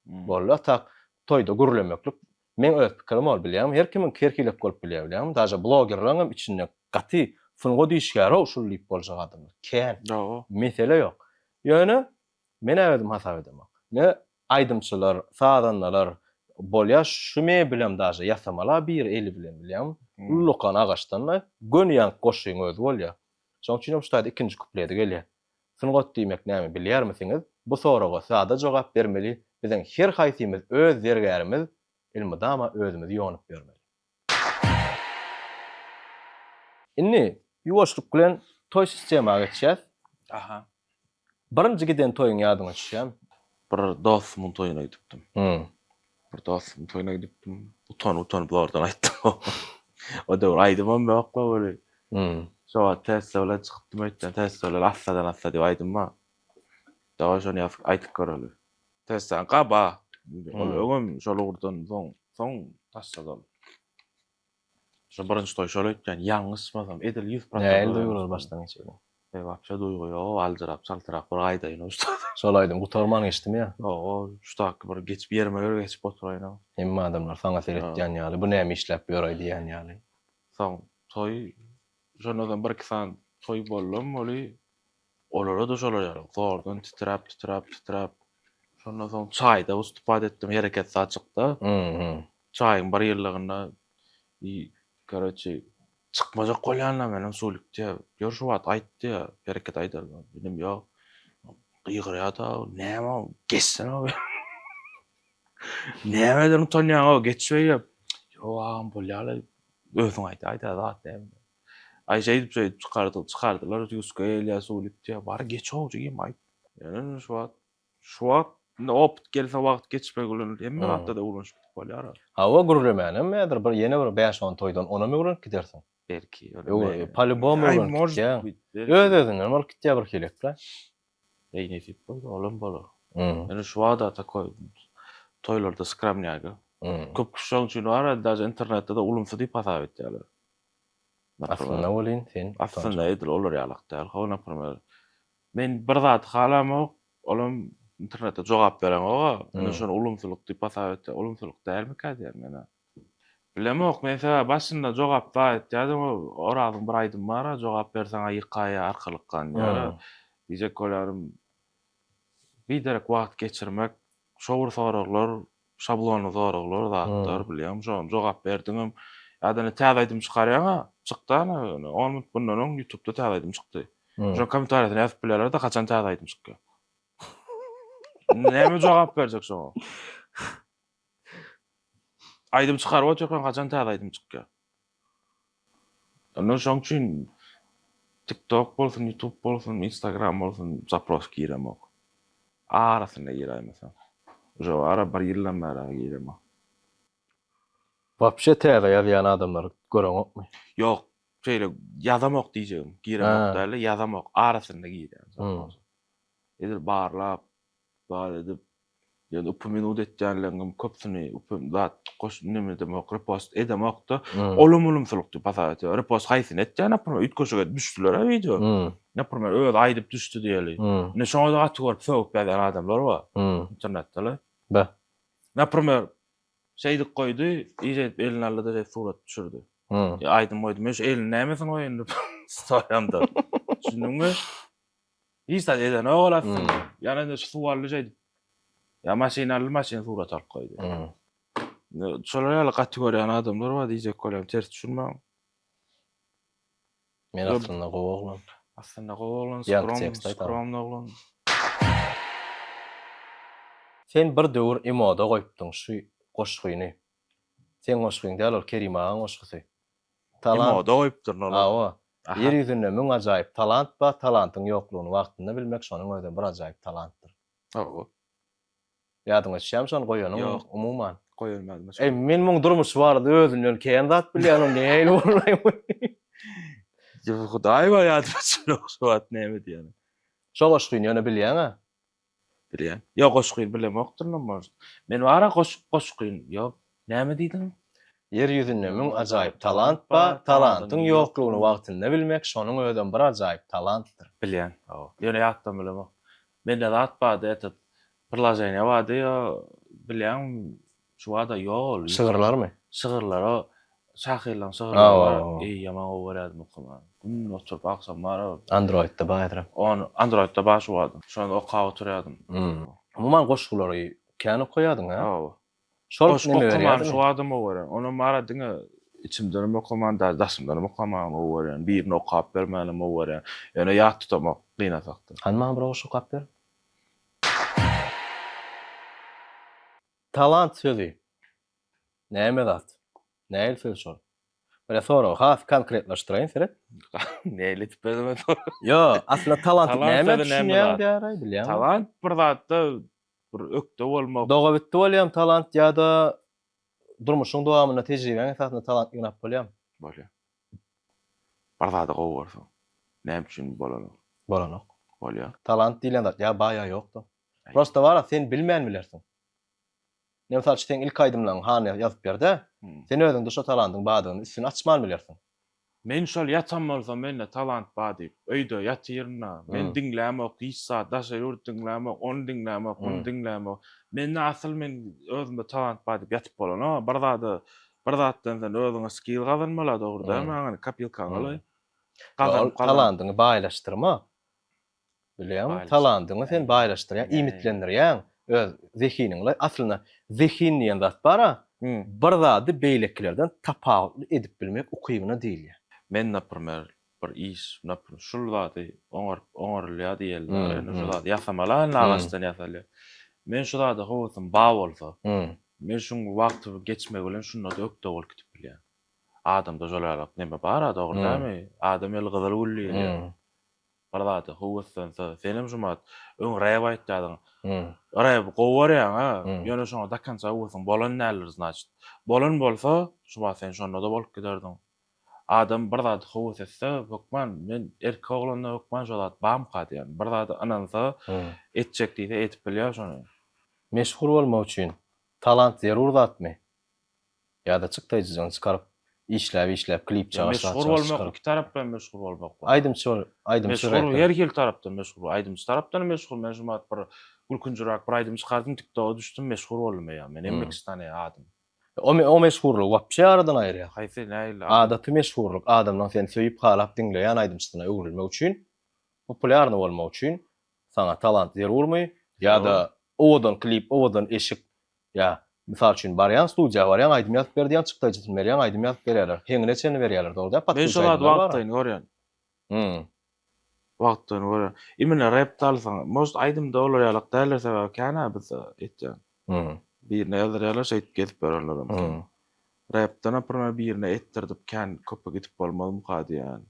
Bolla tak toyda gürlemeklik. Men öz pikirim ol bilýärmi? Her kimin kerkilek bolup bilýär bilýärmi? Daja blogerlaryň içinde gaty sunuga diýişýär şol diýip boljak adamlar. Kän. Mesele ýok. Ýöne men äwedim hasap edemok. Ne aýdymçylar, sadanlar bolýar, şu me bilen daja ýasamala bir eli bilen bilýärmi? Ullukan agaçdan gönýän goşyň öz bolýar. Şoň üçin şu taýda ikinji kuplede gelýär. Sunuga diýmek näme bilýär misiniz? Bu soraga sada jogap bermeli. Biziň her haýsymyz öz zergärimiz ilmidama özümizi ýonyp bermeli. Inni ýuwaşlyk bilen toý sistemaga geçýär. Aha. Birinji giden toýuň ýadyňa düşýär. Bir dostumyň toýuna gidipdim. Bir dostumyň toýuna gidipdim. Utan bulardan aýtdym. O da aýdymam ýokma böyle. Şoňa täze bilen çykypdym aýtdym. Täze bilen assadan diýip aýdymma. Dawa şonu aýtyp göreli. Täze gaba. Öňüm şol urdan soň taşsadan. Şu birinji toý şol etken ýalňysmasam edil 100%. Näil duýgular başdan geçýär. Wapşa duýgu ýok, aldyrak, çaltyrak bir gaýdaýyn usta. Şol aýdym gutarman geçdimi ýa? O şutak bir geçip ýerime göre geçip oturaýyn. Hemme adamlar saňa seretýän ýaly, bu näme işläp ýöray diýän ýaly. Soň toý şondan bir kisan toý boldum, olara da şolar ýaly. Zordan titrap. Şondan soň çaýda ustupat etdim, hereket saçykda. Çaýyň bir ýyllygyna çykmajak bolýanlar menem suwlukda. Ýör şu wagt aýtdy ýa, hereket aýdar. Dedim ýok. Ýygyrýar da, näme geçsen o. Näme utanýan o geçýär. Ýok, bolýarlar. Özüň aýdy zat näme. Aýşeýip çykardylar, ýuskeýle suwlukda bar geç o diýip aýt. Ýani şu wagt opit gelse wagt geçmek ulan hemme wagtda da ulanşyp bolýar. Hawa gurulmaýan mädir bir ýene bir 5-10 toýdan ona mı ulanıp gidersin? Belki. Palibom ulanıp gitýär. Özüňe normal gitýär bir hilekle. Eýne olam bolar. Yani şu wagtda takoy toýlarda skramňaga. Köp kişiler üçin bar da internetde de ulumsy diýip hasap etýärler. Aslında bolyn sen. Aslında edil olur ýalakda. Hawa napyrmer. Men bir zat halamok, olam internetde jogap beren oga, men şonu ulumsylyk diýip hasap etdim. Ulumsylyk dälmi kädýär mena? Bilemok, mesela başynda jogap etdim, oradan bir aýdym bar, jogap berseň aýykaýa arkalykkan ýa. Diýjek bolarym bir derek wagt geçirmek, şowur soraglar, şablony soraglar zatlar bilýän, şonu jogap berdim. Ýa-da täze aýdym çykarýan, çykdan, 10 minut bundan öň YouTube'da täze aýdym çykdy. Şo kommentarda ýazyp bilerler de kaçan täze aýdym çykdy. Näme jogap berjek şoňa? Aýdym çykaryp oturýan kaçan täze aýdym çykdy. Ondan şoň üçin TikTok bolsun, YouTube bolsun, Instagram bolsun zapros giremek. Arasyna gireýmesem. Jo ara bir ýyldan bäri giremek. Vapşe täze ýazýan adamlar göreňokmy? Yok, şeýle ýazamok diýjegim. Giremek däl, ýazamok arasynda giýýän zapros. Edir barlap, bar edip, ýa-da upmy udetýänlerim köpsüni upum zat goş nime demek repost edemokda olumlumsulukdy pasat. Repost haýsyn etýän apma ütköşege düşdiler video. Naprimер öz aýdyp düşdi diýeli. Ne şoňa da aty görüp söwüp berýän adamlar bar. İnternetde. Be. Naprimер şeýdik goýdy, iýet elini aldy surat düşürdi. Aýdym goýdum, "Meş elini nämesin goýundy?" Stoýamda. Şunuňmy? Ýa-da eden oğlasın. Ýa-da suwally şeýdi. Ya maşin surat alyp goýdy. Şolar ýaly kategoriýany adamlar bar diýjek bolýan, ters düşürmäň. Men aslında gowaglan. Aslında gowaglan, skrom oglan. Sen bir döwür emoda goýupdyň şu goşgyny. Sen goşgyň däl ol Kerimaň goşgysy. Emoda goýupdyr olar. Awa. Yer ýüzünde müň ajaýyp talant ba talantyň ýoklugyny wagtynda bilmek şonuň öýden bir ajaýyp talantdyr. Awa. Ýadyňa düşýärmi şonu goýanyň umuman? Goýulmaz. Men muň durmuş bardy özünden keň zat bilýän näme bolýar? Ýa Hudaý bar ýadyma şowat näme diýen. Şo goşgyny ýöne bilýän-a? Bilýän. Ýok goşgyny bilemokdyr namaz. Men wara goşgyn. Ýok, näme diýdiň? Yer ýüzünde müň ajaýyp talant ba talantyň ýoklugyny wagtynda bilmek şonuň öýden bir ajaýyp talantdyr. Bilýän. Awa. Ýöne ýatdan bilemok. Mende zat bady etip birlajaýna bady ýa bilýän şu wada ýol. Şygyrlarmy? Şygyrlar o şahyrlan şygyrlar. Ýaman owerad mukyman. Gün oturup aksam mara. Android'da baýdyr. On Android'da baş wady. Şonu okaw oturýardym. Umuman goşgulary käni goýadyň ha? Awa. Şol nime berýär? Şu adam oweran. Onu mara diňe içimden okuman da dasymdan okuman oweran. Birini okap bermänim oweran. Ýöne ýat tutamak gynat sakdy. Hanma bir oşu okap ber. Talant sözi. Näme zat? Näil söz şol? Böyle sonra has konkretleşdireýin seret. Näle etip berme sonra. Yo, aslında talant näme düşünýär diýäri bilýän. Talant bir zatda bir ökde bolmak. Doga bitdi bolýam talant ýa-da durmuşyň dowamyna tejribeň esasynda talant ýynap bolýam. Bolýar. Bir zatda gowarsa. Näme üçin bolanok? Bolanok. Bolýar. Talant diýlen zat ýa baýa ýokdy. Prosta wara sen bilmän bilersiň. Ne misal sen ilk aýdymlaň hany ýazyp berde, sen özüňde şo talantyň badygyny üstüne açman bilersiň. Men şol ýatam bolsam mende talant bar diýip, öýde ýatyrna, men diňlämek, ýysa daşa ýurtdyňlämek, onu diňlämek. Men asyl men özümde talant bar diýip ýatyp bolan, bir zatdan sen özüňe skill gazanmaly dogry da, maňa kapilkaň aly. Talantyny baýlaşdyrma. Bilýärmi? Talantyny sen baýlaşdyrýan, imitlendirýän. Öz zihiniňle aslında zihin diýen zat bara bir zady beýleklerden tapawutly edip bilmek ukybyna diýilýär. Men naprimер bir iş, naprimер şol zady oňarlýar diýerler. Şol zady ýasamalar, nagasdan ýasalýar. Men şol zady howsym ba bolsa, men şuň wagty geçmek bilen şunu da ökde bolup gitip bilýän. Adamda jolarap näme bar, dogry dämi? Adam el gyzyl ulýar. Barada howsyn senem jumat öň räýb aýtdyň. Räýb gowarýan ha. Ýöne şoňa dakança howsyn bolan näler значит. Bolan bolsa, şuba sen şonda da bolup giderdiň. Adam bir zat howsy etse, hokman men erkek oglanda hokman jolat bam gadýan. Bir zat anansa etjek diýse etip bilýär şonu. Meşhur bolmak üçin talant zerur zatmy? Ýa-da çykdyjyň çykaryp işläp klip çağırsak. Meşhur bolmak iki tarapdan meşhur bolmak. Aýdymçy meşhur her iki tarapdan meşhur. Aýdymçy tarapdan meşhur. Men jumat bir gülkünjürak bir aýdym çykardym, TikTok'a düşdüm, meşhur boldum ýa. Men Emrekistany adam. O meşhurluk wapşe aradan aýrýar. Haýsy näil? Adaty meşhurluk adamdan sen söýüp galap diňleýän aýdymçyna öwrülmek üçin, populyarny bolmak üçin sana talant zerurmy? Ýa-da owadan klip, owadan eşik ýa misal üçin barýan studiýa barýan aýdym ýazyp berdiň çykdyjy berýän aýdym ýazyp berýärler. Heňine çeni berýärler dogry. Men şol wagtyn görýän. Wagtyn görýän. Imine rap dalsaň, most aýdym dolar ýalyk däler sebäp kana biz etýän. Bir näler ýalar şeýt gezip berýärler. Repden apırma birine ettirip kän köpe gidip bolmadym hadi yani.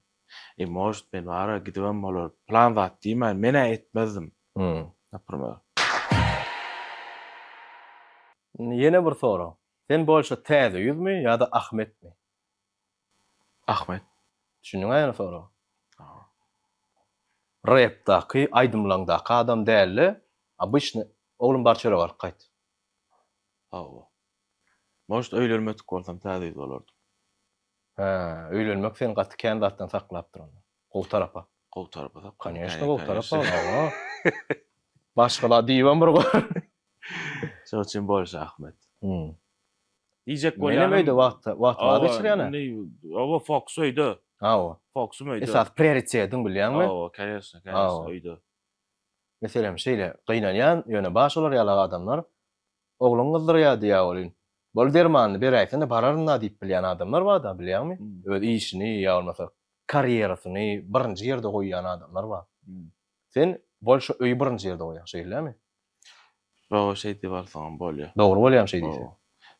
Most ben ara gidibem bolar. Plan zat diýmän, mene etmezdim. Apırma. Yine bir soru. Sen bolşa täze yüzmü ýa-da Ahmetmi? Ahmet. Düşünüňe ýene soru. Repdaky aýdymlaňdaky adam däli, abyşny oglum barçara bar gaýt. Most öýlenmek bolsam täze bolardy. Öýlenmek sen gaty kän zatdan saklap duran. Gol tarapa. Gol tarapa da. Конечно, gol tarapa. Başgalar diýen bir gol. Şoçun bolsa Ahmet. Diyecek gol Mene meýde wagt geçirýär. Awa Fox öýdi. Fox öýdi. Esas prioritetin bilýärmi? Конечно, öýdi. Meselem şeýle gynanýan ýöne baş olar ýaly adamlar oglun gyzdyrýar diýär bolyn. Bol dermany beräýsene bararna diýip bilýän adamlar bar da bilýärmi? Öz işini ýa bolmasa karýerasyny birinji ýerde goýýan adamlar bar. Sen bolşa öýü birinji ýerde goýýan şeýlemi? O şey diýersin bolýar. Dogry bolýan şeý diýsen.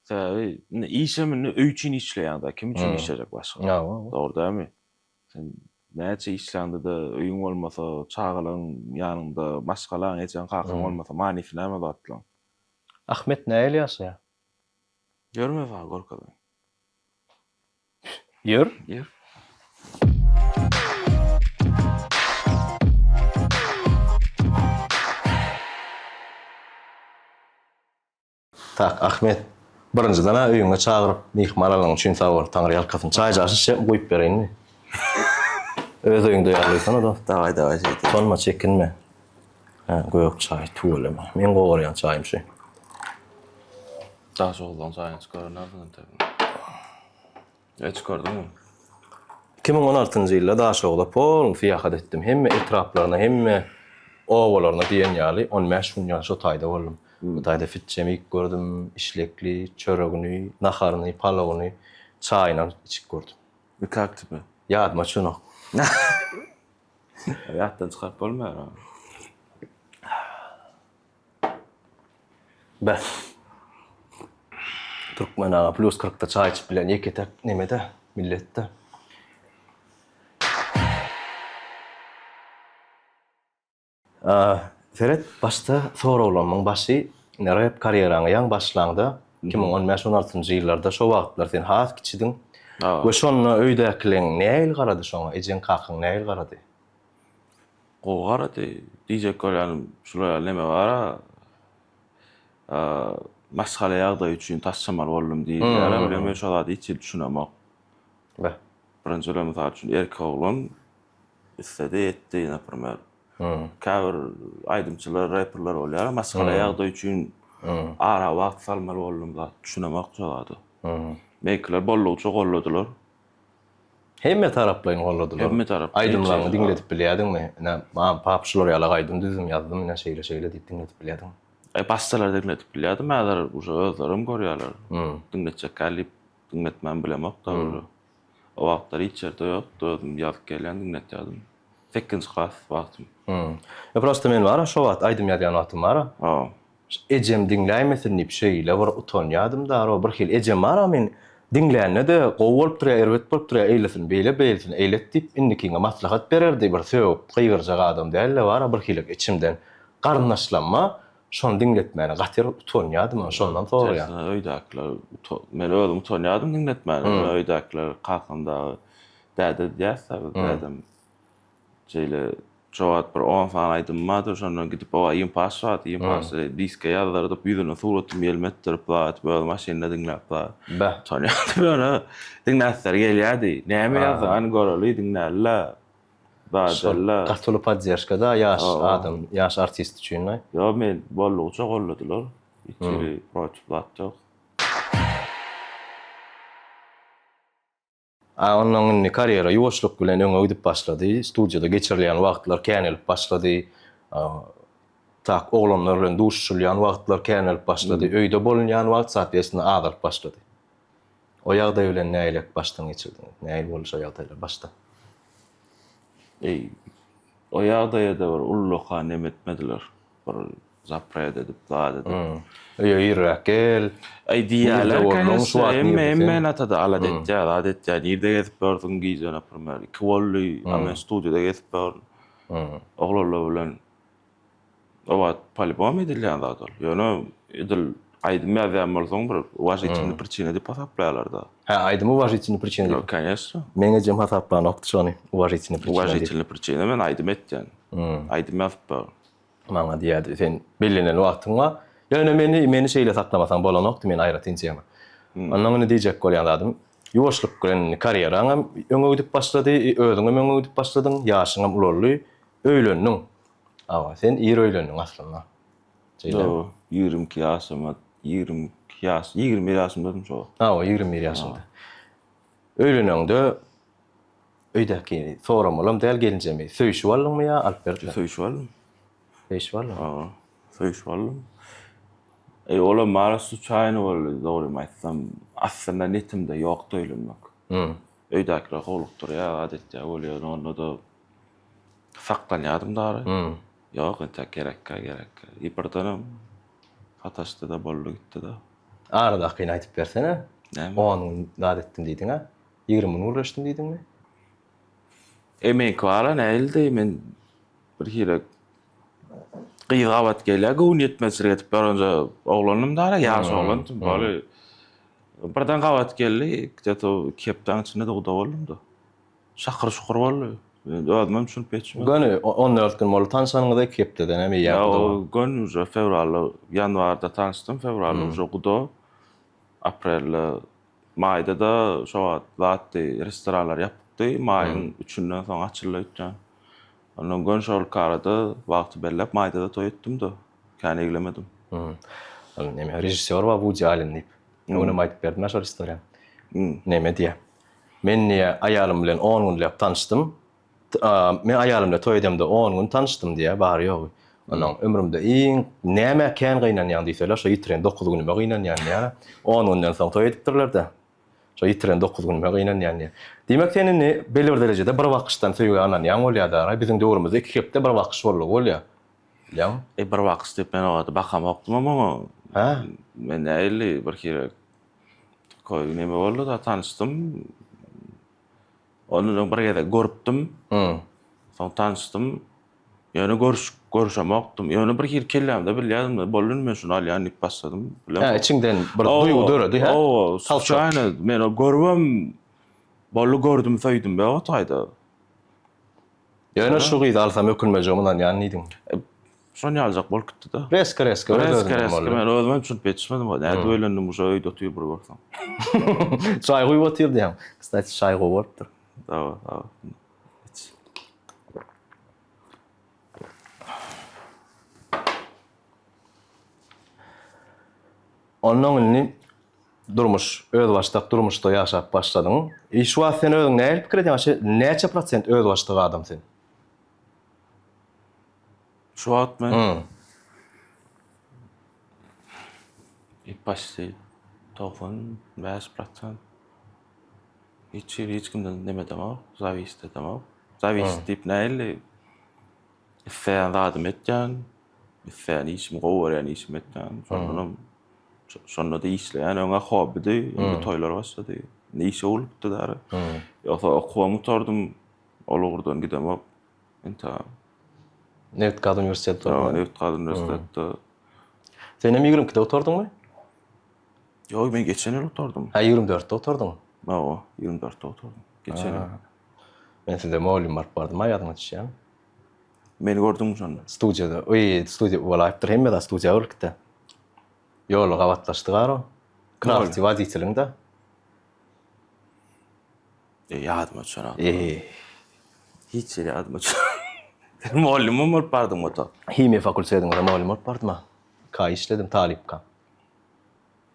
Sen işimi öýçin işleýän da kim üçin işlejek başga? Dogry dämi? Sen näçe işlendi de öýüň bolmasa, çağılaň ýanynda başgalar ejen kakyn bolmasa manif näme batlan? Ahmet näle ýaşaýar? Görme fa gorkadan. Ýör. Tak, Ahmet. Birinjiden öýüňe çağıryp mihman alaň üçin sag bol. Taňry ýalkasyň çaý jaşy goýup bereýinmi? Öz öýüňde ýaglaýsan da. Daway şeýdi. Sonma çekinme. Goýup çaý tuýulma. Men gowurýan çaýym şu. Daha soğudan sayın çıkarınardın tabii. Çıkardın mı? 2016-njy ýylda daha soğuda pol fiýahat etdim. Hemme etraplarına, hemme owalarına diýen ýaly 15 gün ýaly şu taýda boldum. Bu taýda fitçemik gördüm, işlekli, çöregini, naharyny, palawyny çaýyna içip gördüm. Bir kaktypy. Ýadyma çynok. Ýatdan çykarp bolmaýar. Ben Türkmen ağa plus 40'ta çay içip bilen yeketek nemede millette. Ferhat başta soraglanmaň başy rap karýeraňy ýaň başlandy. 2015-16-njy ýyllarda şo wagtlar sen has kiçidiň. We şonu öýdäkileň näil garady şoňa? Ejen kakyň näil garady? O garady. Diýjek bolýan şular näme bara? Masgala ýagdaý üçin taşsamal boldum diýýär. Bilen şo zady içil düşünemek. Birinji misal üçin erkek oglan istedi etdi näpirmer. Käbir aýdymçylar, rapperler bolýar, masgala ýagdaý üçin ara wagt salmaly boldum da düşünemek şo zady. Mekler bolluçy golladylar. Hemme taraplaryň golladylar. Hemme tarap. Aýdymlaryny diňletip bilýärdiňmi? Näme papşylar ýaly aýdym düzüm ýazdım, näme şeýle diýip diňletip bilýärdiň. Pastalar diňletip bilýärdim, mäler uşa özlerim görýärler. Diňletjek galip, diňletmän bilemek dogry. O wagtlar içerde ýokdy, özüm ýazyp gelýän diňletýärdim. 8-nji klas wagtym. Prosta men bara şo wagt aýdym ýazýan wagtym bara. Ejem diňläýmesin diýip şeýle bir utanýardym da, bir hil ejem bara men diňläňne de gow bolup durýar, erbet bolup durýar, eýlesin, beýlesin, eýlet diýip indikiňe maslahat bererdi, bir söwüp gygyrjak adam däl bara bir hil içimden garnaşlanma. Şonu diňletmäni gatyr utanýardym, şondan soňra. Öýdäkler, men özüm utanýardym diňletmäni. Öýdäkler kakynda däde diýärler, dädem. Şeýle çoğat bir 10 falan aýdymmadyr, şondan gidip o ýym passat, ýym passat, diske ýazdyryp ýüzüne suratymy elmetdirip lat, böyle maşynda diňläp lat. Tanýardym ýa-da diňläpler gelýärdi. Näme ýazan göreli diňläler. Badalla. Gatyly podдержкада ýaş adam, ýaş artist üçin. Ýa men bolluça golladylar. İçeri proçplatdyk. Onun karyera ýoşluk bilen öňe gidip başlady. Studiýada geçirilýän wagtlar känelip başlady. Tak oglanlar bilen duşulýan wagtlar känelip başlady. Öýde bolýan wagt satýasyna adyryp başlady. O ýagdaý bilen näile başdan geçirdiň? Näil bolsa ýagdaýlar başda? O ýagdaýda bir ulluqa nemetmediler. Bir zapret edip daha dedi. Yürek gel. Idealer Nerede kanı oldun, şu an emme nerede? atada adet ya adet ya nirde gezip bördün giyzen premier kvolly ama stüdyoda gezip bördün oğlarla bilen o palibam edilen da yani edil aydım ya ve amazon bir Washington'ın prичина dip hesaplayarlar. Ha, aydım уважительный причина. Yok конечно. Menge jem hasaplan oktu şonu. Уважительный причина. Уважительный prичина men aydım etken. Aydım yapıp bördün. Maňa diýädi, sen belinen wagtyň wa. Ýöne meni şeýle saklamasaň bolanokdy, men aýratynjyň. Ondan öňe diýjek bolýan adam, ýuwaşlyk bilen karýeraňam öňe gidip başlady, özüňe öňe gidip başladyň, ýaşyňam ulary, öýlendiň. Ama sen iri öýlendiň aslında. Yo, 22 yaşım, 20 yaşım dedim şu. Ha, o 20 ýaşynda. Öýlenende öýdäki soram bolam däl gelinjemi. Söýüşip aldyňmy ýa Alpert? Söýüş varlım. Söýüşip aldyň. Söýüş varlım. Ola marasu çayını var, doğru mu aysam, aslında netimde yok öýlenmek. Öýdäki ragolukdur ya, adetde bolýar, onda da saklanýardym dary. Yok, ente gerek. İperdanım hataşta da bollu gitti da. Arada kyn aýtyp bersene. Näme? 10 adetdim diýdiň ha? 20 uğraşdym diýdiňmi? Emek var näildi men bir kere gyýgabat gelýär, gün yetmezdir etip barınca oğlanım da ýaş oğlandım böyle. Birden gabat geldi, gidip kepden içinde de uda boldum da. Şakır şukur boldy. Özüm düşünüp geçmedi. Gönü 14 gün bolu tanışanyňyzda kepde de näme Ya ýapdy? o gün uza fevral, yanvarda tanıştım, fevral uza gudo. Aprel, mayda da şo vatdy restoranlar yapdy, maýyň 3-ünden soň açylýar. Ondan gün şol karada wagty bellep mayda da toý etdim da. Kän eglemedim. Näme rejissör wa Woody Allen diýip. Onu aýtyp berdim şol historiýa. Näme diýe? Men aýalym bilen 10 günlep tanışdym. Men aýalymla toý edemde 10 gün tanışdym diýe bary ýok. Ondan ömrümde iň näme kän gynanýan diýseler, şo ýitiren 9 günüme gynanýan ýa. 10 günden soň toý edipdirler de. Şo ýitiren 9 günüme gynanýan ýa. Demek senin belli bir derejede bir wagtdan söýge ananýan bolýar da. Biziň döwrümizde iki hepde bir wagt bolýar bolýar. Ýa. Bir wagt diýip men o bakamokdum ama Ha? men näili bir kere koy näme boldy da tanışdym. Onu bir gede görüpdim. Soň tanışdym. Ýöne görüşemokdum. Ýöne bir kere kellämde bilýärdim da bolun men şunu alýan ip başladym. Ha, içinden bir duýgu döredi ha. Salçayna men o görwem bollu gördüm söýdüm be o taýda. Ýöne şu gyzy alsam ökülmejegimden ýany diýdim. Şonu ýaljak bolup gitdi da. Reske. Men özüm düşünüp geçmedim. Näde öýlendim uşa öýde oturup bir baksam. Çay goýup otyrdyň. Kstati çay goýup otyrdy. Tamam. Ondan ilni durmuş, öz başlap durmuşda ýaşap başladyň. Şu wagt sen özüň näme pikir edýän? Näçe prosent öz başlygy adam sen? Şu wagt men ilk başda 95%. Hiç kimden demedem o. Zavist edem o. Zavist diýip näli? Sen adam etýän. Sen işim gower ýa işim etýän. Şonda da işleýän öňe hobby, indi toýlar başlady. Näçe bolupdy däre. Ýa-da okuwam oturdum, olugurdan gidem op. Enta. Neft Kadın Üniversitesi. Neft Kadın Üniversitesi. Sen hem 22'de oturduğun mu? Yok, ben geçen yıl oturdum. Ha, 24'te oturdun. O, 24'te oturdum. Geçen yıl. Ben sizde malumat vardım, hayatım açışan. Beni gördün mü sonra? Studiyada, studiya, valla hep hem de studiya olukta. Yolu gavatlaştı garo. Knafti vadiyçilinde. Yadım açana. Hiç yadım açana. Malumat var pardon moto. Himya fakültetinde malumat vardı mı? Ka işledim, Talip Kan.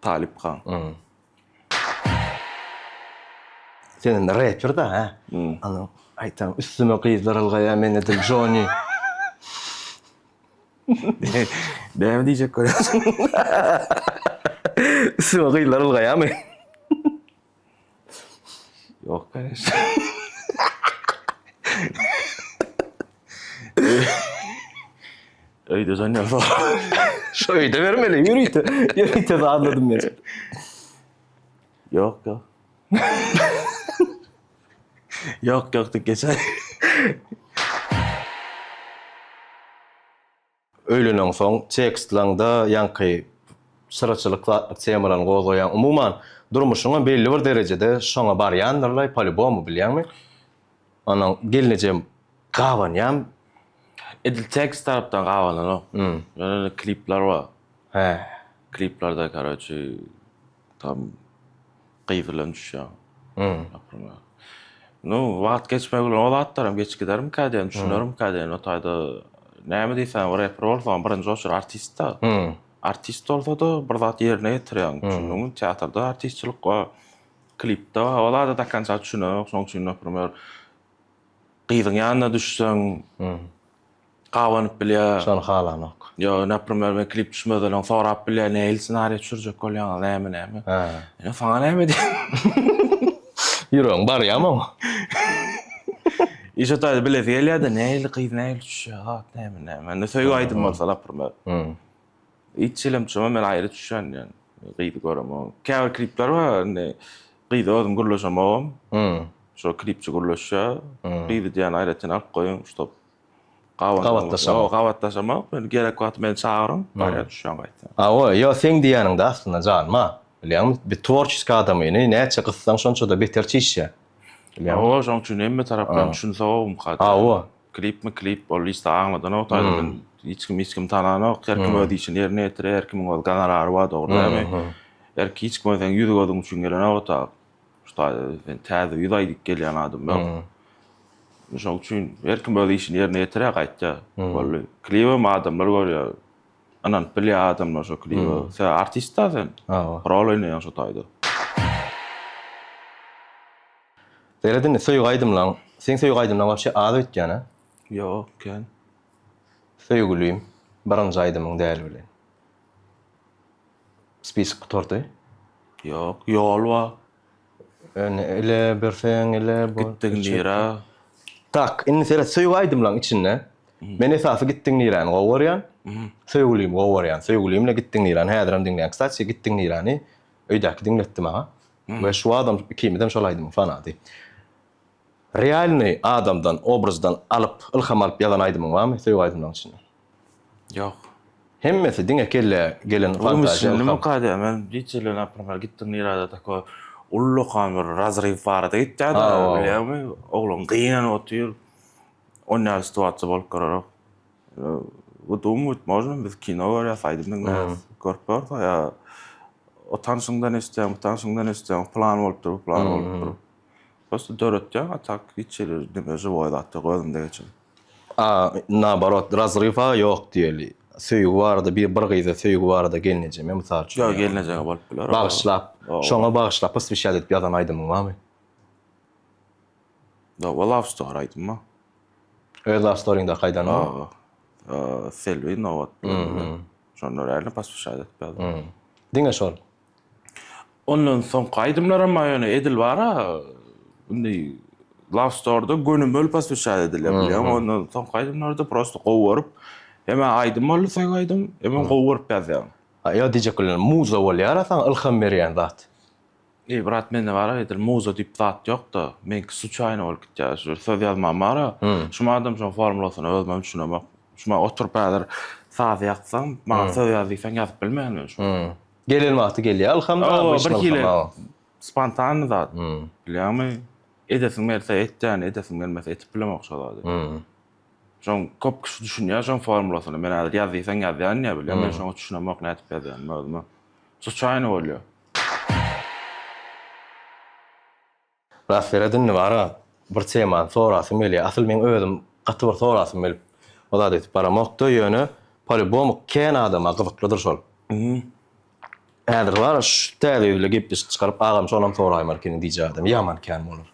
Talip Kan. Senin rapper da ha? Anam, aytam, üstüme kıyızlar algaya men edil Johnny. Ne diyecek koyuyorsun? Üstüme kıyızlar algaya mı? Yok kardeş. Öýde zanýar. Şöyle vermeli, yürüyte de anladım ben. Yok. Yok da geçer. Öýlenen soň tekstlaňda ýanky sıraçylykla temalarny gozaýan umuman durmuşyňa belli bir derejede şoňa barýandyrlar, polybom bilýärmi? Ana gelnejem gawanýam. Edil tekst tarapdan gawalan o. Ýöne klipler var. He. Kliplerde karaçy tam gyýdylan düşýär. No, wagt geçmek bilen olatlarym geç giderim käden, düşünerim käden, o taýda näme diýsem, rapper bolsam, birinji oşur artist da. Artist bolsa da bir zat ýerine ýetirýän. Şunuň teatrda artistçilik var, klipde var, olar da kança düşünýär, şoň üçin näme gyýdyň ýanyna düşseň, gawanyp bilýär. Şonu halanyk. Yo, näme ben klip düşmeden sorap bilýär, näil senariýa düşürjek bolýan, näme. Ene faňa näme diýip Ýüregiň barýarmy? İşe taýda bilesi gelýär-de näil gyýdy, näil düşýär, näme. Men söýg aýdym bolsa lapyrma. İçilim çöme men aýry düşýän ýani. Gyýdy görem. Käbir klipler bar, gyýdy özüm gürleşemem. Şo klipçi gürleşýär. Gyýdy diýen aýratyn alyp goýun, stop. Gawatdaşamak. Men gerek wagt men çağırym, barýar düşýän gaýta. O, yo sen diýäniň de aslynda janma. Bilýärmi? Bir tworçisk adam ýene näçe gyssaň şonça da beter çişýär. O, şoň üçin hemme tarapdan düşünsem hada. O. Klip bol lista aňladan o taýda men hiç kim tananok, her kim ödi için ýerine ýetir, her kim ol ganarary bar dogry. Her hiç kim öden ýüzüg ödüň üçin gelen o ta. Şoňa ben täze ýüzaydyk gelýän adam ýok. Şoň üçin her kim ödi için ýerine ýetir gaýtdy. Bol klipim adamlar görýär. Anan bilýär adamlar şo klipi. Sen artist da sen. Rol oýnaýan şo taýda. Seredin söýg aýdymlaň. Sen söýg aýdymlaň başy az ötýän. Ýok, ken. Söýgülüýüm. Birinji aýdymyň däl bilen. Spisk torty. Ýok, ýol bar. Ele berseň ele bu. Gitdiň ýere. Tak, inni sered söýg aýdymlaň içinde. Men esasy gitdiň ýerine gowarýan. Söýgülüýüm gowarýan. Söýgülüýümle gitdiň ýerine häziram diňleýän. Kısaça gitdiň ýerine öýdäki diňletdim ha. Ve şu adam kimden şol aýdym fanady. Realny adamdan, obrazdan alyp, ilham alyp ýazan aýdymyň barmy? Söýg aýdymlaň içinde. Ýok. Hemmesi diňe gelen fantaziýa. Nima qaýda? Men hiçle napramar gitdiň ýerde tako ullu kamera razryw bar diýdi. Bilýärmi? Oglum gyýnan otyr. Onlar situatsiýa bolup garar. Bu dumut можно biz kino ýasaýdyk görpör ya. O tanşyňdan isleýän, plan bolup dur. Prosta döretýär, atak hiçler nime joýlatdy gözümde geçen. Nabarot razrywa ýok diýeli. Söýgü barada bir gyza söýgü barada gelnejem. Men mysal üçin. Ýok, gelnejem bolup biler. Bagyşlap, şoňa bagyşlap spesial edip ýazan aýdymyň barmy? Da love story aýdymma. Love story'nda gaýdan o. Selvi nowat. Şonlar ýerine spesial edip ýazan. Diňe şol. Ondan soň gaýdymlar ama ýöne edil bara. Bunday love story'da gönüm bölüp spesial edilýär bilýärmi? Ondan soň gaýdymlarda prosta gowaryp hemen aýdym bolsa gaýdym, hemen gowaryp ýazýan. Ýa diýjekler muza bolýar, asan ilham berýän zat. Brat mende bara edil muza diýip zat ýok da, men случайно bolup gitýär. Söz ýazmam bara. Şu adam şu formulasyny özmem düşünemek. Şuma oturup häzir saz ýaksam, maňa söz ýazypsan ýazyp bilmeýän şu. Gelen wagty gelýär, ilham bir kile spontan zat. Bilýärmi? Edesiň merse etýän, edesiň gelmese etip bilemek şolady. Şoň köp kişi düşünýär şoň formulasyny. Men häzir ýazypsan ýazýan ýa bilýär, men şoňa düşünemek nätip ýazýan özüme. Случайно bolýar. Raferedin bara bir teman sorasym gelýär. Asyl men özüm gaty bir sorasym gelip ola diýip baramokda ýöne polybom ken adama gyzyklydyr şol. Häzir var şu täze gepleşip çykaryp agam şonam soraýmar kene diýjädim. Ýaman ken bolar.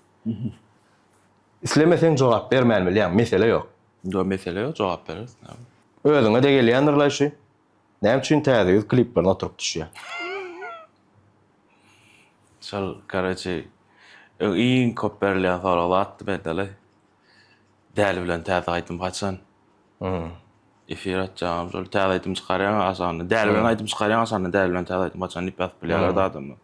İslemeseň jogap bermänmi? Ýa mesele ýok. Do mesele ýok, jogap berýär. Özüňe de gelýändirler şu. Näme üçin täze klip bilen oturup düşýär? Şol karaçy iň köp berilýän soralar atdy bedeli. Däl bilen täze aýdym haçan. efir atjağım şol täze aýdym çykarýan asanny däl bilen aýdym çykarýan asanny däl bilen täze aýdym açan ipät bilýärler da adamy.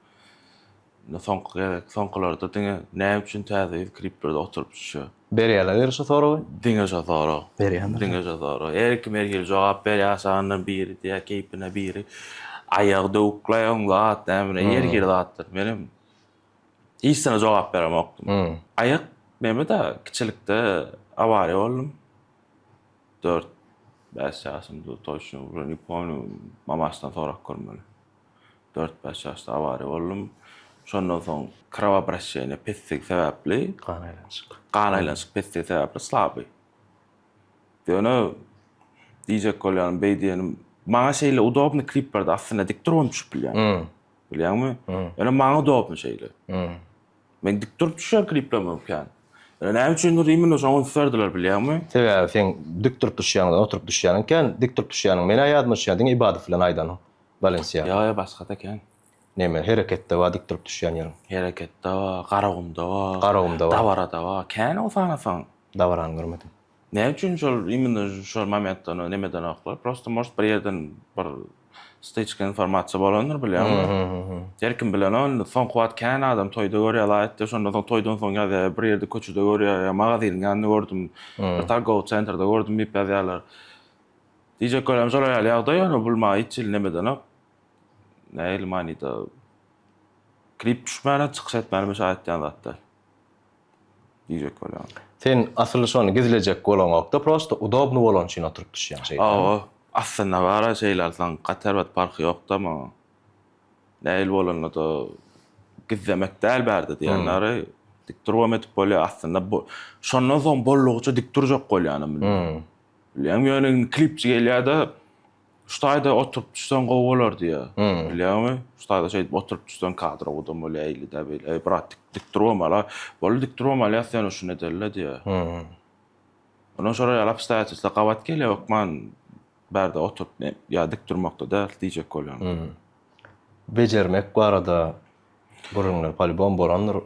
Soňky diňe näme üçin täze kripterde oturup şu. Berýärler şu soragy. Diňe jazara. Berýärler. Diňe jazara. Erki mergel jogap berýär asanny biri diýä keypine biri. Aýagy döwüklaýan zat näme ýergir zatdyr. Menim ýysyna jogap beremokdum. Aýak meme de kiçilikde awary boldum. 4-5 ýaşymda toşun urany ponu mamasdan sorak görmeli. 4-5 ýaşda awary boldum. Şondan soň kravobrasiýany pestik sebäpli kan aýlanşyk pestik sebäpli slaby. Diýene diýjek bolýan beýdiýenim maňa şeýle udobny kliplarda aslında dik durup düşüp bilýän. Bilýärmi? Ýöne maňa udobny şeýle. Men dik durup düşýär klipler mümkin. Näme üçindir imin oşan ferdiler bilýärmi? Sebäbi sen dik durup düşýän, oturup düşýänken dik durup düşýäniň meni ýadmyşýan ibadet bilen aýdan. Valencia. Ya başga da eken. Näme hereketde wa dik durup düşýän ýerim. Hereketde wa, garagymda wa, Garagymda wa, dawarada wa, kän o sanasan. dawaran görmedim. Näme üçin şol imin şol momentdan nemeden aklar? Prosto most bir ýerden bir stechka informasiýa bolandyr bilýärmi? Herkim bilen onu son kuat kän adam toýda görýär, şondan soň toýdan soň ýa bir ýerde köçüde görýär, magazynyň ýanyny gördüm, bir targow centerda gördüm diýip ýazýarlar. Diýjek görýän şol ýaly ýagdaý bulma içil nemeden ok. Näil manida klip düşmäne çykyş etmäni müşahetden zatlar. Diýjek görýän. Sen asyl şonu gezilecek bolan okda prosto udobny bolan üçin oturup düşýän şey. Aslında bara şeylerden qatarbat farkı yok da ama näil bolanla da gizlemek däl berdi diýenleri dik durup etip bolýar aslında bu şondan soň bollugça dik durjak bolýany bilýär. Bilýärmi ýöne klipçi gelýärde ştaýda oturup düşsen gowy bolar diýär. Bilýärmi? Ştaýda şey oturup düşsen kadra odam bolýar eýli de böyle pratik dik durmala, bol dik durmala ýa-da şunu derler diýär. Ondan sonra ýalap staýatysla gawat gelýär okman berde oturup ya dik durmakda da diýjek bolýan. Bejermek barada burunlar palibon boranlar.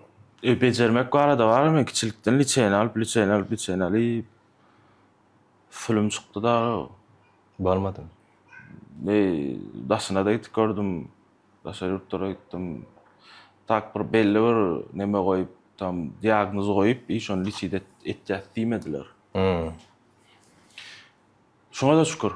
Bejermek barada barmy? Kiçilikden liçen alyp film çykdy da. Barmadım. Daşyna da gitip gördüm. Daşa ýurtlara gittim. Tak bir belli bir neme goýup, tam diagnoz goýup, işon liçede etjäs diýmediler. Şoňa da şükür.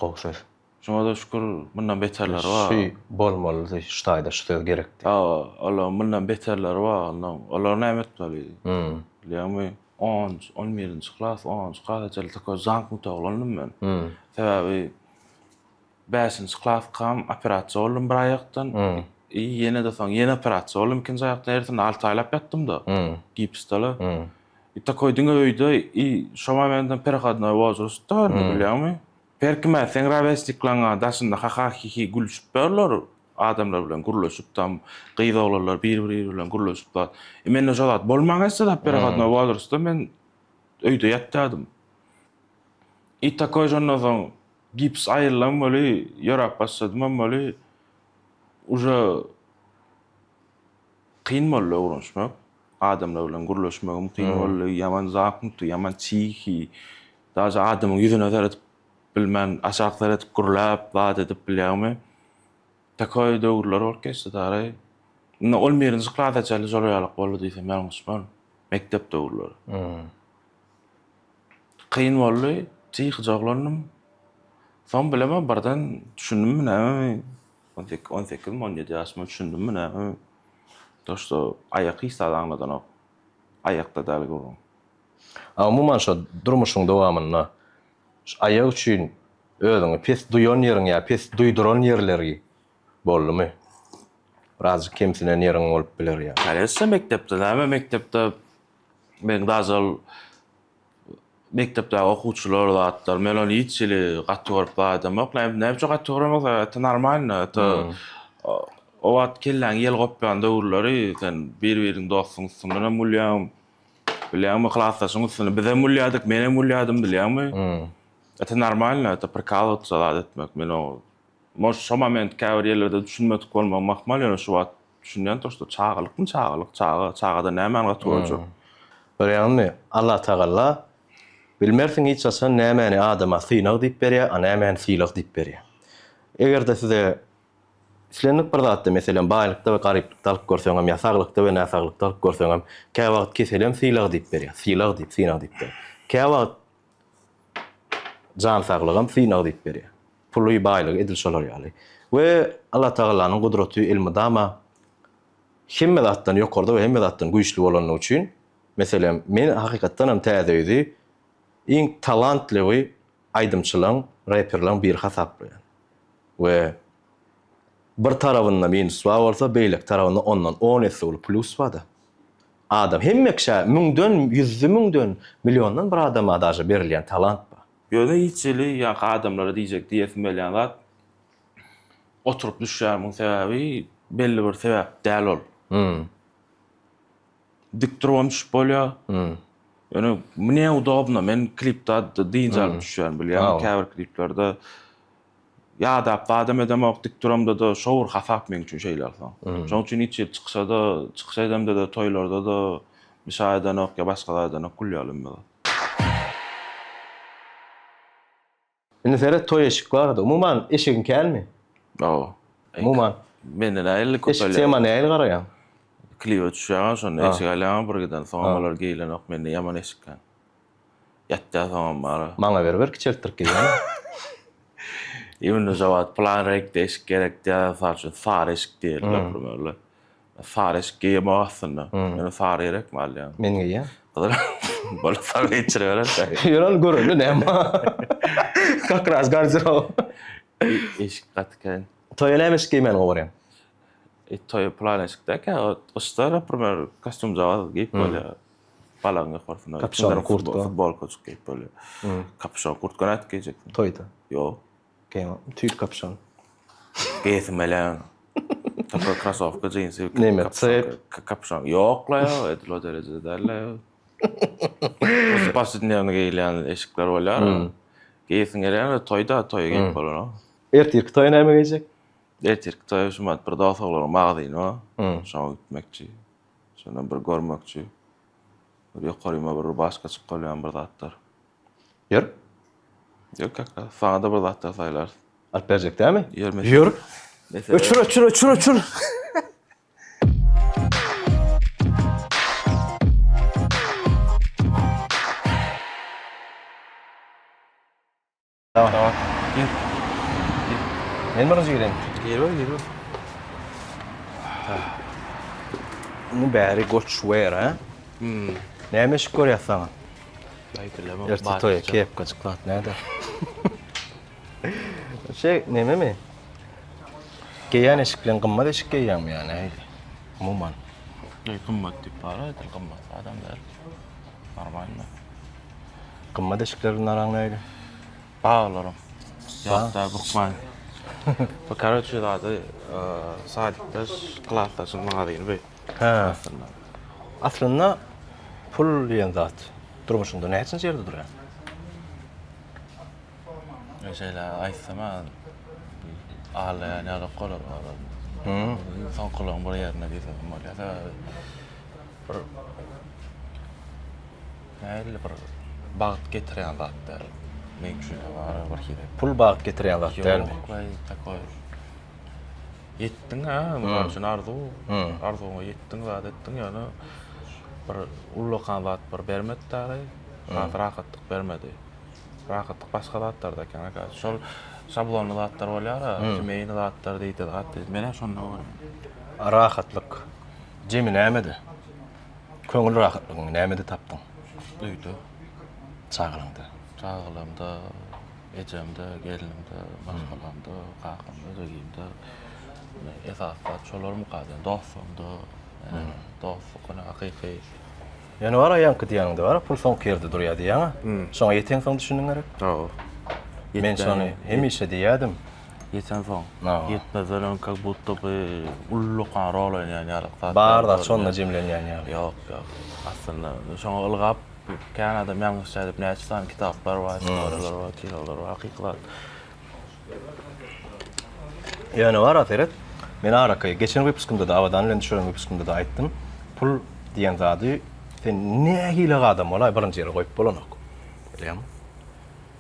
Gowsuz. Şoňa da şükür, bundan beterler bar. Şey bolmaly, ştaýda ştaýda gerekdi. Allah bundan beterler bar. Allah näme etmeli. Bilýärmi? 11-nji klas, 10-njy klas jalta zank mutaglandym men. Sebäbi 5-nji klas kam operasiýa boldum bir aýakdan. Ýene de soň ýene operasiýa boldum ikinji aýakdan erten 6 aýlap ýatdym da. Gipsdala. Ita koýdyň öýde şo momentten perhadna wozrustda bilýärmi? Perkime sen ravesliklaňa daşynda ha-ha-hi-hi gülüşüp berler. Adamlar bilen guruluşup tam gyýda olarlar bir-biri bilen guruluşup da. Men şolat bolmaňysa da perhadna wozrustda men öýde ýatdym. Ita koýjandan soň gips aýrylan böli ýörap başladym böli uja kyn boldy uğraşmak. Adamlar bilen guruluşmagym kyn boldy, ýaman zakmty, ýaman çiği. Daşa adamyň ýüzüne teretip bilmän aşak teretip gurulap zat edip bilýärmi? Takoy döwürler orkestradary. Olmeýän klasa çaly zorýalyk boldy diýsem men Osman. Mektep döwürleri. Kyn boldy, çiğ jaglandym. Son bilemem bardan düşündüm näme? 18-17 ýaşyma düşündüm näme? Doşda aýaky hisadanladan ok. Aýakda däl görüm. Umuman şo durmuşyň dowamyna aýak üçin özüňi pes duýan ýeriň ýa pes duýduran ýerleri boldymy? Biraz kimsinen ýeriň bolup biler ýa. Kalesa mektepde näme? Mektepde men dazal mektepde okuwçylar zatlar men onu içili gatdyryp badam oklayp näme çok gatdyrymak da normal ta o wagt kellen ýel gopýan döwürleri sen bir-biriň dostuňysyna mulýam bilýärmi klasasyňysyna bize mulýadyk mene mulýadym bilýärmi? Eta normal ta prikal salat etmek men o şo moment käbir ýerlerde düşünmedik bolmak makmal ýöne şu wagt düşünýän toşda çağlykmy, çağda näme gatdyryjak? Görýärmi? Allah Taala Bilmersin hiç asan nämäni adama synav diýip berýär, nämäni sylyk diýip berýär. Egerde size işlenip bir zatda meselem baýlykda we garyplykda alyp görseňem, ýa saglykda we näsaglykda alyp görseňem, kä wagt keselem sylyk diýip berýär. Sylyk diýip, synaw diýip berýär. Kä wagt jan saglygam synaw diýip berýär. Puluy baýlyk edil şolar ýaly. We Allah Taalanyň gudraty ilmi dama hemme zatdan ýokarda we hemme zatdan güýçli bolany üçin meselem men hakykatdan hem täze iň talantly we aýdymçylaň, rapperlaň bir hasaplanýar. We bir tarabynda minus var bolsa, beýlek tarabynda ondan 10 esi plus var da. Adam hemme kişi 1000'den, 100.000'den, milyondan bir adama daşa berilýän talant bar. Ýöne hiçli ýa adamlara diýjek diýesim bilýän zat oturup düşýärmiň sebäbi belli bir sebäp däl ol. Dik durmam düşüp bolýar. Ýöne mene udobna men klipde diýince alyp düşýär bilýän. Käbir kliplerde ýa-da adam edemek dik duramda da şowur hasap men üçin şeýler soň. Şoň üçin hiç çyksa edemde de toýlarda da müşaheden ok ýa başgalardan ok gülýärlim ben. Indi seret toy eşik bardy. Umuman eşigin kelmi? Umuman. Menden aýly Eşik köpelýär. tema näil garaýan? Kliwe düşýär, şonu eşik alýan bir giden soňalar geýlen ok mende ýaman eşikkä. Ýatda soňam bar. Maňa berber kiçeltirip gelýän. Ýöne jawat plan rekde eşik gerek diýär, farçy far eşik diýerler primärle. Far eşik giýme aslında. Ýöne far gerek mi alýan? Men giýýän. Bola far geçireler. Ýören görünli näme? Как раз гардероб. Eşik gatken. Toy elemiş giýmen gobarýan. Toy plan eşikdäki gystar primär kostyum jawat giýip bolýar. Balanga gorfuna. Kapşon, kurtka. Futbol koçuk giýip bolýar. Kapşon, kurtka näet giýjeksin? Toyda. Ýok. Giýme, tüýl kapşon. Giýmelen. Takar krasovka jeans. Näme, kapşon. Ýok la ýa, edil o derejede däl la ýa. Basit näme giýilen eşikler bolýar. Giýsin gerek, toyda toy giýip bolar. Ertirki toy näme giýjek? Ertirki toy şumat bir dağ soglar magazyn wa. Şoň gitmekçi. Şondan bir görmekçi. Bir ýokaryma bir başga çykyp galýan bir zatlar. Ýör. Ýok kaka, sana da bir zatlar saýlar. Alp berjek dämi? Ýörmek. Ýör. Öçür. Tamam. Men birinji girelim. Geliyor. Bu bäri goç wer ha? Näme iş görýär sana? Aýdylama. Erti toya kep gaçyklat näde? Näme mi? Giýen eşik bilen gymmat eşik giýýärmi ýani? Umuman. Gymmat diýip bara, gymmat adamlar. Normalmi? Gymmat eşiklerin araň näde? Bağlarım. Ýa-da bukman. Bu karajy da saatda klasdaşyň magazini be. Ha. Aslında pul diýen zat durmuşynda näçin ýerde durýar? Mesela aýtsama ala ýa-ni ala golar. Son golan bir ýerine diýsem bolýar. Näle bir bagat getirýän zatlar. Men üçin var bir hire. Pul bagyp getirýän zat dälmi? Takoy. Yetdiň ha, men üçin arzuňa yetdiň zat etdiň ýa-ni bir ullukan zat bir bermedi däli. Rahatlyk bermedi. Rahatlyk başga zatlarda ekan. Şol şablonly zatlar bolýar, jemgyň zatlar diýdi zat. Mene şonda bar. Rahatlyk. Jemi nämedi? Köňül rahatlygyny nämede tapdyň? Duýdy. Çağılımda, ecemde, gelinimde, başgalarımda, kakımda, dögimde. Esasda çolar mukaden, dostumda, dostlukuna hakyky. Yani var aýanky diýende var, pul soň kerdi durýar diýäň. Şoňa ýeten soň düşündiň gerek. Men şonu hemişe diýädim. Yeten soň. Yetmezelen как будто бы ullukan rol oýnaýan ýaly. Bar da şonda jemlenýän ýaly. Ýok. Aslında şoňa ılgap Kanada ýalňyş edip näçe kitaplar var, şoňalar var, kilolar var, hakyklat. Yani var Aferet. Men arakay geçen wypuskumda da awadan bilen düşüren wypuskumda da aýtdym. Pul diýen zady sen nähile adam bolay birinji ýere goýup bolanok. Bilemmi?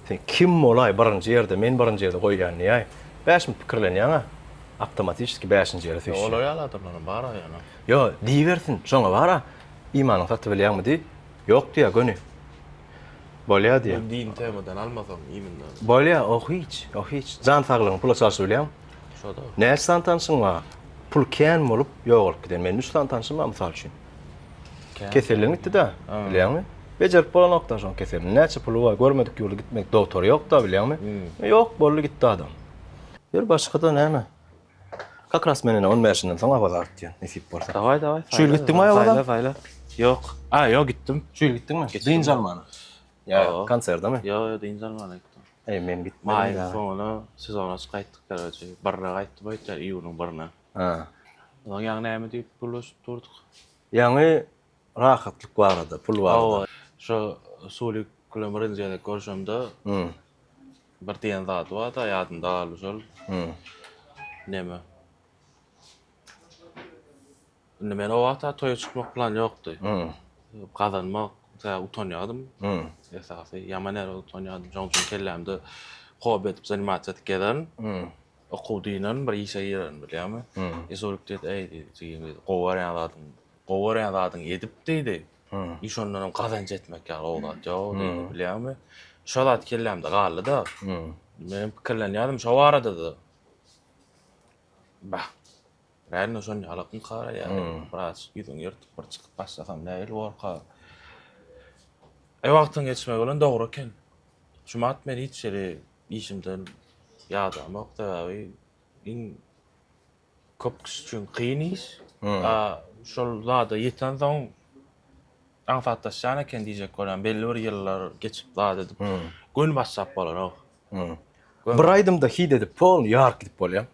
Sen kim bolay birinji ýerde, men birinji ýerde goýýan ýa. Bäşmi pikirlenýär, awtomatik 5-nji ýere düşýär. Olar ýaly adamlaryň bar ýa. Yo, diýbersin, şoňa bara. İmanyň saty bilýärmi di? Ýok diýär göni. Bolýar diýär. Din temadan almasam iýminden. Bolýar, o hiç. Jan saglygyny pula çalyşy bilýärmi? Şoda. Näçe tanşyň bar? Pul kän bolup ýok giden. Men 3 tanşym bar mysal üçin. Keselliň gitdi da, bilýärmi? Bejerip bolan nokta şoň keselliň. Näçe pulu bar? Görmedik ýoly gitmek doktor ýok da, bilýärmi? Ýok, bolly gitdi adam. Bir başga da näme? Как раз менен 15-den soňa bazart diýen, nesip bolsa. Davay. Şu yıl gittin mi ayağa? Fayla. Yok. Yok gittim. Şu yıl gittin mi? Diň Zalmany. Ya, konserde mi? Yo, Din Zalmana gittim. Men gitmedim. Maýyň soňuna sezona çykypdyk garaje. Barra gaýtdy boýta iýunyň barna. Ha. Onuň ýaňy näme diýip buluşup durdyk. Ýani rahatlyk barada, pul barada. Şo Sulik Kulemrinjede görşümde bir diýen zat bar da ýadymda galyşol. Näme? Men o wagtda toýa çykmak plan ýokdy. Kazanmak, utanýardym. Esasy ýaman ýere utanýardym. Joň üçin kellämde hob edip zanimasiýa etken. Okudynan bir işe ýeren bilýärmi? Esolik diýet, diýen, gowaran zadyň edip diýdi. İş ondan kazanç etmek ýaly olat ýok diýdi, bilýärmi? Şo zat kellämde galy da. Men pikirlenýärdim şo barada da. Bah. Räne şon ýalakyn kara ýa. Biraz ýüzüň ýertip bir çykyp başlasam näil borka. Wagtyň geçmek bilen dogry eken. Şumat men hiç şeri işimden ýadamak da iň köp kişi üçin kyn iş. Şol zada ýeten soň anfatdaşan eken diýjek bolan belli bir ýyllar geçip zada edip gün başlap bolan. Bir aýdymda hit edip pol ýark gidip bolýar.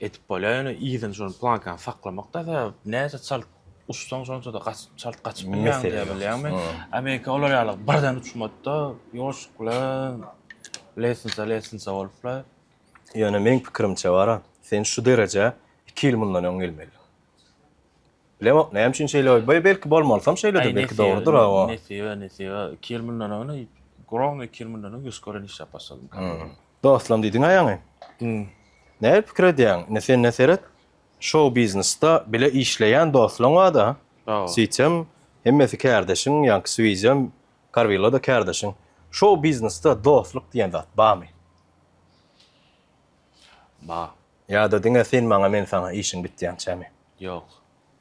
Etip bolýar, ýygyň şonu plankan saklamakda da näçe çal uçtan şonça da çalt gaçyp bilýär bilýärmi? Amerika olar ýaly birden uçmakda ýoş bilen lesensa boluplar. Ýani men pikirimçe bara, sen şu derece 2 ýyl mundan öň gelmeli. Bilemok, näme üçin şeýle belki bolmalsam şeýle belki dogrudur o. Nesibe 2 ýyl mundan öň Grom 2 ýyl mundan öň göskören iş ýapaşdym. Dostlam diýdiň aýaňy. Näme pikir edýäň? Sen näseret? Show business'ta bile işleyen dostlaryň bar da. Siçem hemmesi kardeşiň, ýa-ni Swizem, Carvilla da kardeşiň. Show business'ta dostluk diýen zat barmy? Ba. Ya da diňe sen maňa men sana işiň bitdiýän çämi? Yok.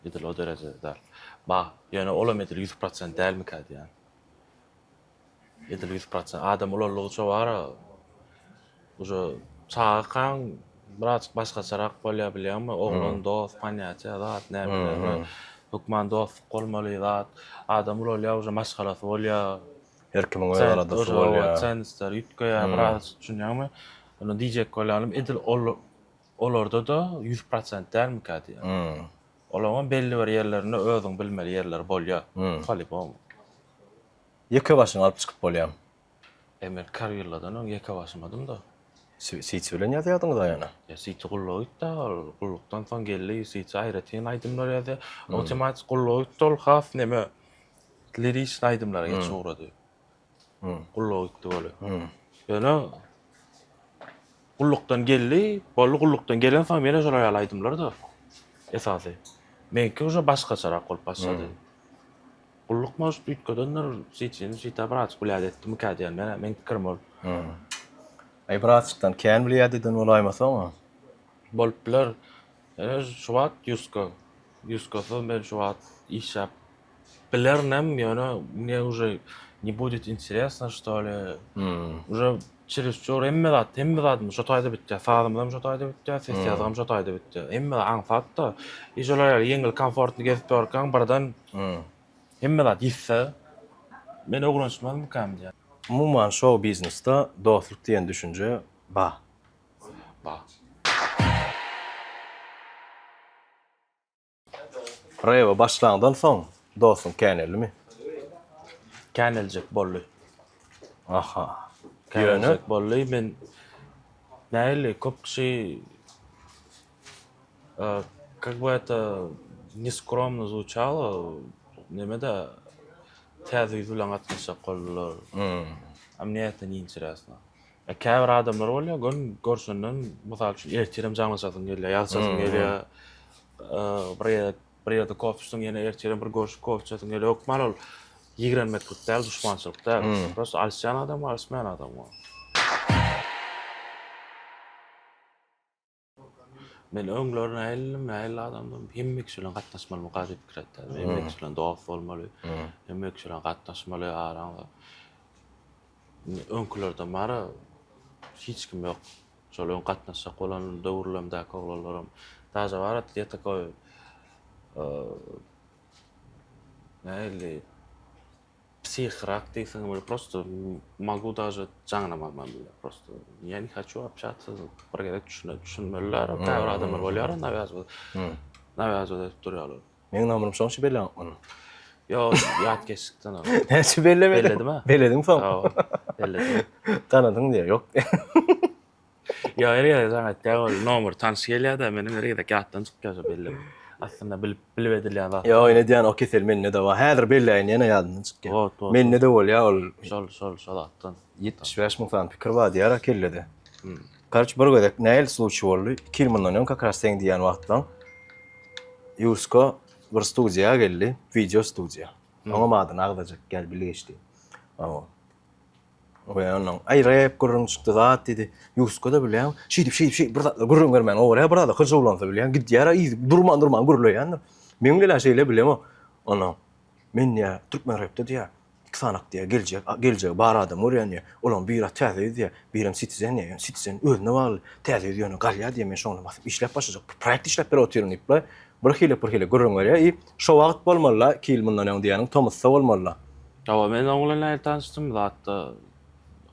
Edil o derejede däl. Ba, ýöne olam edil 100% dälmi kadýan? Edil 100% adam olarlygy şo bara. Uşo çağkan biraz başgaçarak bolýar bilýärmi? Oglan dost, paniýaça zat näme? Hukman dost bolmaly zat. Adam olarlyar uşo maşgalasy bolýar. Herkimin öýe aradasy bolýar. Sen istar ýetkeýär biraz düşünýärmi? Onu diýjek bolarym edil olarda da 100% dälmi kadýan? Olaňa belli bir ýerlerini özüň bilmeli ýerler bolýar. Kalipom. Ýeke başyň alyp çykyp bolýam. Emel Carvilladan öň ýeke başymadym da. Siç bilen ýazýardyňyz aýana. Siç gullyk da, gullykdan soň geldi, siç aýratyn aýdymlar ýazy. Otomatik gullyk tol has näme? Liris aýdymlara geçip urady. Gullyk döwle. Ýöne gullykdan geldi, gullykdan gelen soň mene şol aýdymlar da. Esasy. Menki uşa başgaçarak bolup başlady. Gullyk maş ýetkenler siçin şita brats gulýad etdim kadýan. Men pikirim ol. Ay bratsykdan kän bilýär edin bolaýmasam. Boluplar. Şu wagt Юска ben şu wagt iş yap. Bilernem ýöne мне уже не будет интересно что ли. Уже чересчур emmedat şu taýda bitdi. Sağlamam şu taýda bitdi, sessiýazgam şu taýda bitdi. Emmedat anfatda işler ýeňil komfortly gezip barkan birden emmedat ýitse men oglanşmadym kam diýär. Umuman show business'ta dostluk diýen düşünje ba. Reva başlandan soň dostum känelimi? Käneljek bolly. Aha. Käneljek bolly men näle köp kişi как бы это нескромно звучало, немеде täze ýüzülen atmaşak bollar. Amniyetten inçiresine. Käbir adamlar bolýar, gün görsünden, mysal üçin ertirem jaňlaşasyn gelýär, ýalçasyn gelýär. Bir ýerde kofşyň ýene ertirem bir görüş kofşyň gelýär. Okmal ol 20 metrlik däl, düşmançylyk däl. Prosto alşan adam, alşmayan adam var. Men öňlerine näil adamdan hemmek şulan gatnaşmaly mukazy pikir etdi. Hemmek şulan dost bolmaly. Hemmek şulan gatnaşmaly araňda. Öňkülerde mara hiç kim ýok. Şol öň gatnaşsak bolan döwürlemdäki oglanlarym taza barat diýete koy. Näili психрак дейсиň, böyle просто могу даже jaňlamam bile просто. Я не хочу общаться, bir gerek düşünmeler. Täwir adamlar bolýar, nawazy edip durýarlar. Meň namrym şoňşy belli akmany. Yo, ýat geçikden ol. Näçe bellemedi? Belledimi? Belledim soň. Belledim. Tanadyň diýär, ýok. Ya erýär zaňat täwir nomer tanış gelýär-de, meniň erýär gatdan çykýar belli. Aslında bilip edilýän zat. Yo, ine diýen o kesel menne de var. Häzir belläýin ýene ýadyny çykýar. Menne de bolýar ol. Şol atdan. 75 000 fan pikir bar diýär kelledi. Karç bir gödek näil sluçy boldy. 2 ýyl mundan öň kakras seň diýen wagtdan Yusko bir studiýa geldi, video studiýa. Oňa madyny agdajak gel bile geçdi. Oňa ay rap gurrun çykdy zat dedi. Yusko da bilýär. Şeýdip bir zat gurrun görmän ora burada hyjawlansa bilýär. Gidýär, durman gurulaýan. Men gelen şeýle bilem o. Ona men ýa türkmen rapda diýär. İki sanak diýär geljek bar adam orýan. Olan bir täze diýär. Birim citizen özüne bagly täze diýär. Galýa diýär men şoňa basyp işläp başajak. Praktik işläp berotýaryn iple. Bir hile gurrun görýär. Şo wagt bolmaly 2 ýyl mundan öň diýäniň Thomas'a bolmaly. Tawa men oňlaryň tanışdym zatda.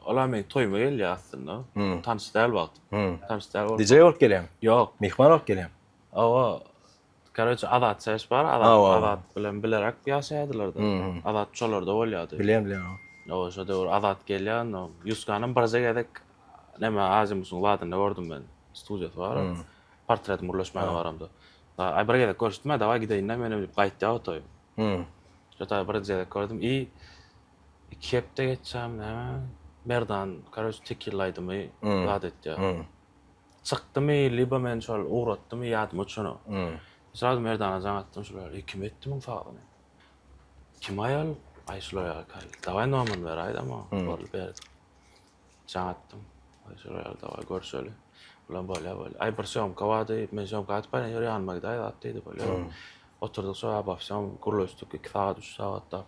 Ola men toýma gelýär aslında. Tanış däl wagt. Tanış däl bol. DJ bolup gelýär. Ýok, Mehman bolup gelýär. awa Karaca adat ses bar, adat bilen bilerek ýaşaýdylar da. Adat çolarda bolýardy. Bilem. O şo döwür adat gelýän, o Yuskanyň bir gedek näme Azimysyň wadyny gördüm ben. Studiýasy bar. Portret murlaşmagy baramda. Ay bir gedek görüşdim, dawa gideýin, men bilip gaýtdy otoy. Şota bir gedek gördüm. İki hepde geçsem näme? Merdan karaca tekillaydymy, adetde. Çykdymy, liba men şol uğratdymy ýadyma çöno. Sırada merdana jaňatdym şular, kim etdim fagyny. Kim ayal? Ay şular ýa-kal. Daway noman ber aýdama, bolup berdi. Jaňatdym. Ay şular daway görşeli. Ulan bolýar. Ay bir şom kawady, men şom gatp bana ýöre ýanmagy da atdydy bolýar. Oturduk şoňa başam guruluşdyk 2 saat 3 saatda.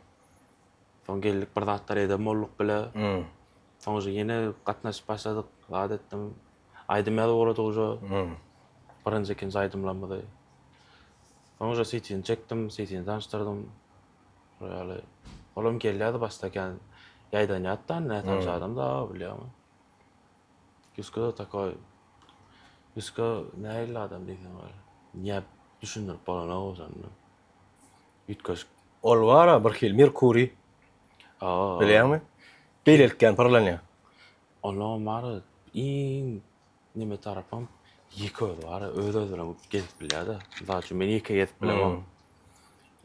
Soň geldik bir zatlar edem bolduk bile. Soňra ýene gatnaşyp başladyk, adetdim. Aýdym ýa-da bolady. Birinji ikinji aýdymlanmady. Soňra sitini çekdim, sitini tanıştırdım. Ýaly olam gelýärdi başdakan ýaýdan ýatdan, näme adam da bilýärmi. Yusko da takoy. Yusko näil adam diýen bar. Niýe düşündirip bolan owzandy. Ýetkäş Ol wara bir hil Merkuri. Bilýärmi? Beýlelikden parlanýar. Olam mara näme tarapam ýeköz bar, öýde bilen gezip bilýär-de. Zaten men ýeke gezip bilemem.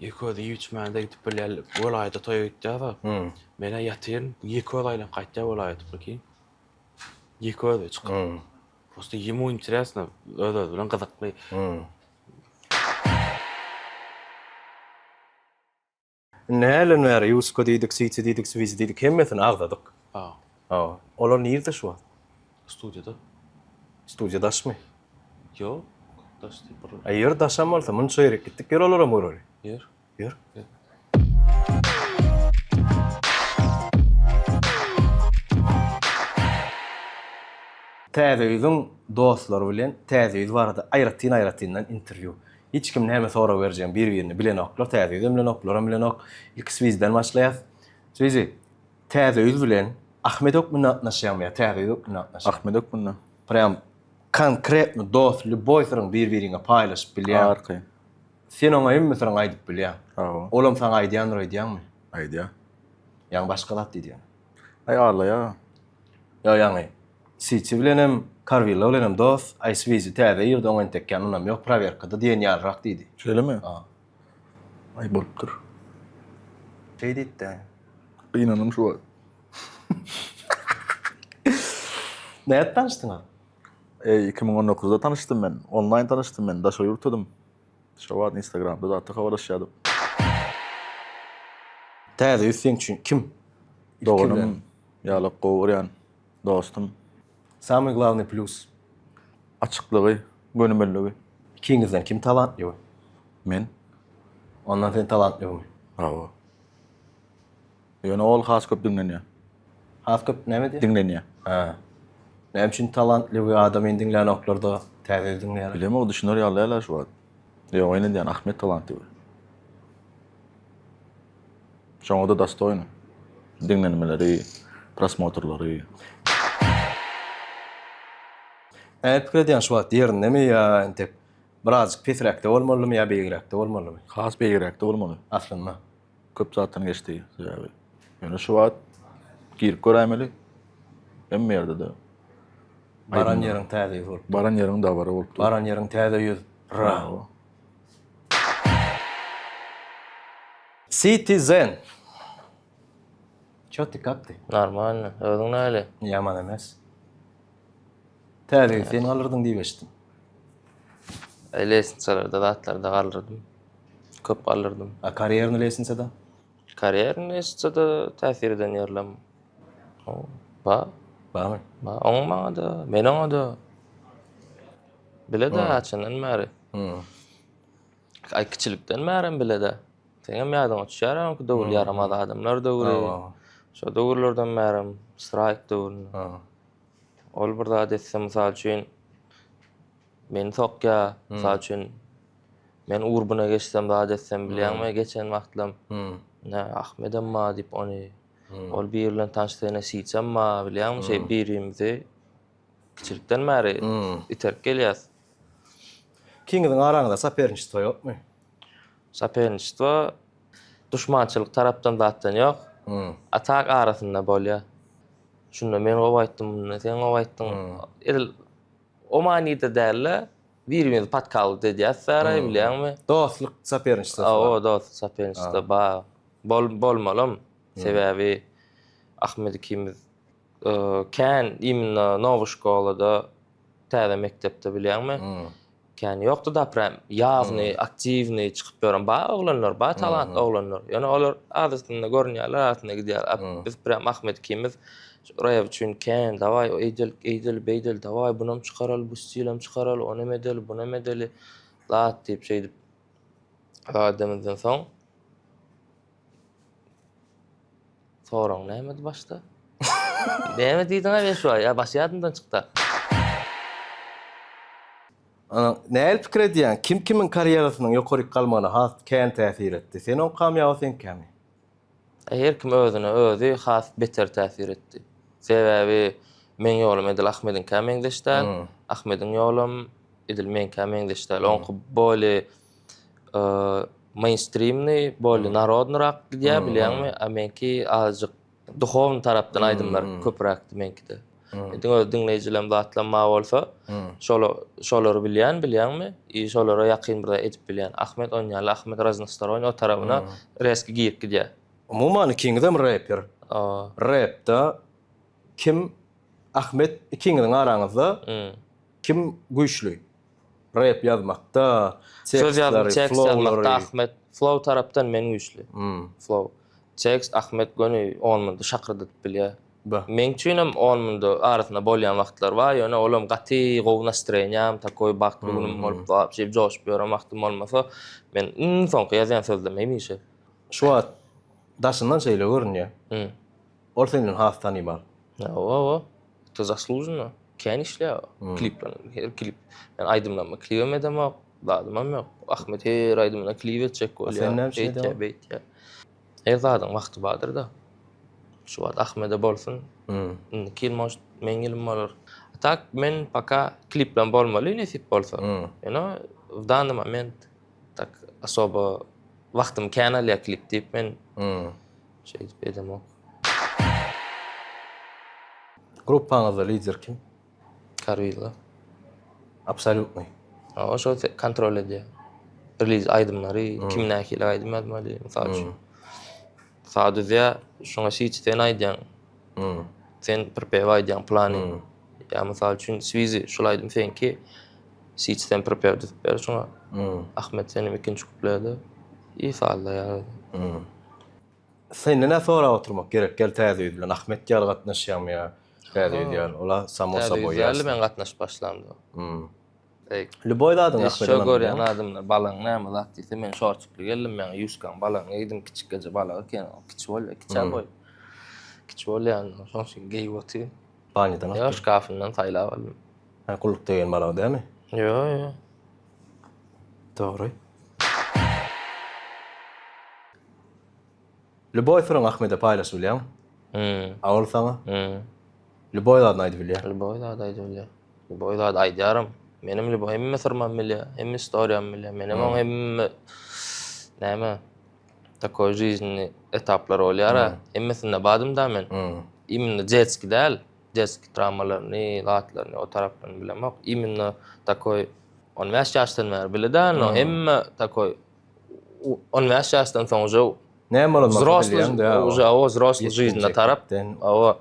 Ýeköz ýüçmände gidip bilýär, welaýda toýa gitdi-de. Mene ýatyryn, ýeköz aýlan gaýtdy welaýat birki. Ýeköz çykyp. Prosta ýemy interesne, öýde bilen gyzykly. Nälen wär Yusko diýdik, Siti diýdik, Swiss diýdik, hemmetini agdadyk. Olar nirde şu? Studiýada. Studiýadaşmy? Ýok, daşdy bir. Aýer daşam bolsa, munça ýerek gitdik, ýer olara murary. Ýer. Täze ýüzüň dostlary bilen täze ýüz barada aýratyndan interview. Hiç kim näme sora berjän bir-birini bilen oklar, täze ýüz bilen oklar, bilen ok. Ilk Swiss'den başlaýar. Swiss täze ýüz bilen Ahmet Okmuna atnaşýarmy? Täze ýüz Okmuna atnaşýar. Ahmet Okmuna. Prям konkretno dost, любовь bir-birine paylaşyp bilýär. Arky. Sen oňa hemmetini aýdyp bilýär. Olam saňa aýdýanmy? Aýdýa. Ýa-ni başga zat diýýär. Ay Allah ya. Ýa-ni Siçi bilenem, Karvilla bilenem dost, ay Swiss'i täze ýerde oňa tekken onam ýok, praverkada diýen ýarrak diýdi. Şöylemi? Ay bolupdyr. Şey diýdi. Gynanım şu. Näde tanışdyňar? 2019'da tanıştım ben. Online tanıştım ben. Daşa yurtudum. Şovat Instagram'da da hatta havalaşıyordum. Täze sen üçin kim? Doğunum, yalık qoğuryan, dostum, Samый главный plus. açıklığı, gönüllülüğü. İkiňizden kim talantly? Men, Ondan sen talantlymy? bravo. Ýöne ol has köp dinlenýär. Az köp näme diýär? Dinlenýär. Ha. Näme üçin talantly bir adam indiňlän oklarda täze dinleýär? Bilem o düşünür ýalylar şuwat. Ýok, ene diýen Ahmet talantly. Şoňa da dostoýny. Dinlenmeleri, prosmotrlary. Pikir edýän şuwat ýerinde mi ýa entek birazjyk pesrekde bolmalymy ýa beýgirekde bolmalymy? Has beýgirekde bolmaly. Aslynda. Köp zatdan geçti. Sebebi. Ýöne şuwat girip görämeli. Emme ýerde de. Baran ýeriň täze ýüz bolup. Baran ýeriň da bara bolupdy. Baran ýeriň täze ýüz. Bravo. Citizen. Çöti kaptı. Normal. Özüň näle? Yaman emas. Täze sen alırdyň diýip eşitdim. Lesensalarda zatlarda galyrdım. Köp galyrdım. A karierini lesinse da. Kariýerini da täsir eden ýerlem. Ba, Bamy. oň maňa da, men oňa da. Bile de açynan märi. Ay kiçilikden märim bile de. Seňem ýadyňa düşýär, o döwür yaramaz adamlar döwüri. Şo döwürlerden märim, strike döwürüni. Ol bir zat etsem, mysal üçin men sokya, mysal üçin men urbuna geçsem zat etsem bilýärmi, geçen wagtlam Ahmedem ma diýip ony ol bir ýerlen tanışdygyna siçem ma bilýärmi, şey birimizi kiçilikden märi iterip gelýär. Kiňiziň araňyzda saperniştwa ýokmy? Saperniştwa düşmançylyk tarapdan zatdan ýok. Atak arasynda bolýar. Şunda men gowaýtdym, sen gowaýtdyň. Edil o manýyda dälle birimiz patkaly diýär saray bilýärmi? Dostluk saperniştwa. O dost saperniştwa ba bolmalym. Sebäbi Ahmed ikimiz kän imna nowy şkolada täze mektepde bilýärmi? Kän ýokdy da prem ýagny, aktivny çykyp ýören ba oglanlar, ba talantly oglanlar. Ýani olar adetinde görnýärler, adetinde gidýär. Biz prem Ahmed ikimiz Raýap üçin kän, dawai eýdil, dawai bunam çykaral, bu stilam çykaral, o näme edeli, bu näme edeli. Lat diýip şey diýip adamdan soň soraň näme başda? Näme diýdiňa ben şu ya baş ýadymdan çykdy. Näle pikir edýän? Kim kimin karýerasynyň ýokaryk galmagyna has kän täsir etdi? Sen on kamýaby sen kämi? Her kim özü has beter täsir etdi. Sebäbi men ýolum edil Ahmedin kämeňdeşdäl, Ahmedin ýolum edil men kämeňdeşdäl. Onky boli mainstreamny, boli narodnyrak gidýär bilýärmi? A menki azjyk duhowny tarapdan aýdymlar köpräkdi menkide. Edim öz dinleýijilerim zatlanma bolsa, şolary bilýärmi? Şolara ýakyn bir edip bilýän. Ahmed oňýar, Ahmed Raznostoron o tarabyna reski giyip gidýär. Umuman ikiňizem rapper. Rapda kim Ahmed ikiňiziň araňyzda kim güýçli? Rap ýazmakda, Söz ýazmak, tekst ýazmakda flowlary. Ahmed flow tarapdan men güýçli. Flow. Tekst Ahmed göni 10 mindy şakyrdyp bilýär. Men üçinem 10 mindy arasynda bolýan wagtlar bar, ýöne olam gaty gowy настроениýam, takoy bak günüm bolup şey joşup ýören wagtym bolmasa, men soňky ýazan sözlerimi hemişe. Şu wagt daşyndan şeýle görünýär. Ol senden has tanybar. O. To zaslужено. Kän işler. Klipler, her klip. Ben aýdymlanma klip edem, dadymam ýok. Ahmed her aýdymna klip etjek bolýar. Sen näme şey edem? Beýtýär. Her zadyň wagty bardyr da. Şu wagt Ahmede bolsun. Kilmoş men ýylim bolar. Tak men paka klip bilen bolmaly nesip bolsa. Ýa-ni w daný moment tak особо wagtym kän alýar klip diýip men şey edem. Gruppaňyzda lider kim? Karvilla. Absolutny. O şo kontrol edýär. Release aýdymlary, kim näkili aýdym ýazmaly, mysal üçin. Sadece şoňa şeýçden aýdýan. Sen prepare aýdýan plany Ya misal üçin Swizi şulaydym senki sistem terapeuty ber şoňa. Ahmet senim ikinji kupledy. İfalla ya. Sen ne sonra oturmak gerek? Gel täze bilen Ahmet ýaly gatnaşýam ya. Täze diýär. Ola samo sabo ýaly. Ben gatnaşyp başlandy. Lüboy da adyň Ahmet. Şo görýän adamlar balaň näme zat diýse men şortçukly geldim men ýuskan balaň eýdim kiçik gece balagy eken kiçik bol kiçik boy. Kiçik bol ýany şoň geýip otyr. Banýadan Ya şkafyndan taýlap aldym. Ha kuluk degen balagy dämi? Yo. Dogry. Lüboy soraň Ahmete paýlaşyp bilýän. Awul sana. Lüboy da aýdyp bilýär. Lüboy da aýdyp. Lüboy da aýdýarym. Menim Lüboy hemme sırmam bilýär, hemme historiýam bilýär. Menim oň hemme näme takoy жизни etaplary bolýar. Hemmesinde badym da men. Именно детский дäl, детский travmalaryny, gatlaryny, o taraplaryny bilemek. Именно takoy 15 ýaşdan bäri bilýär, no hemme takoy 15 ýaşdan soň jo Näme bolan взрослый, уже взрослый жизнь tarap. Awa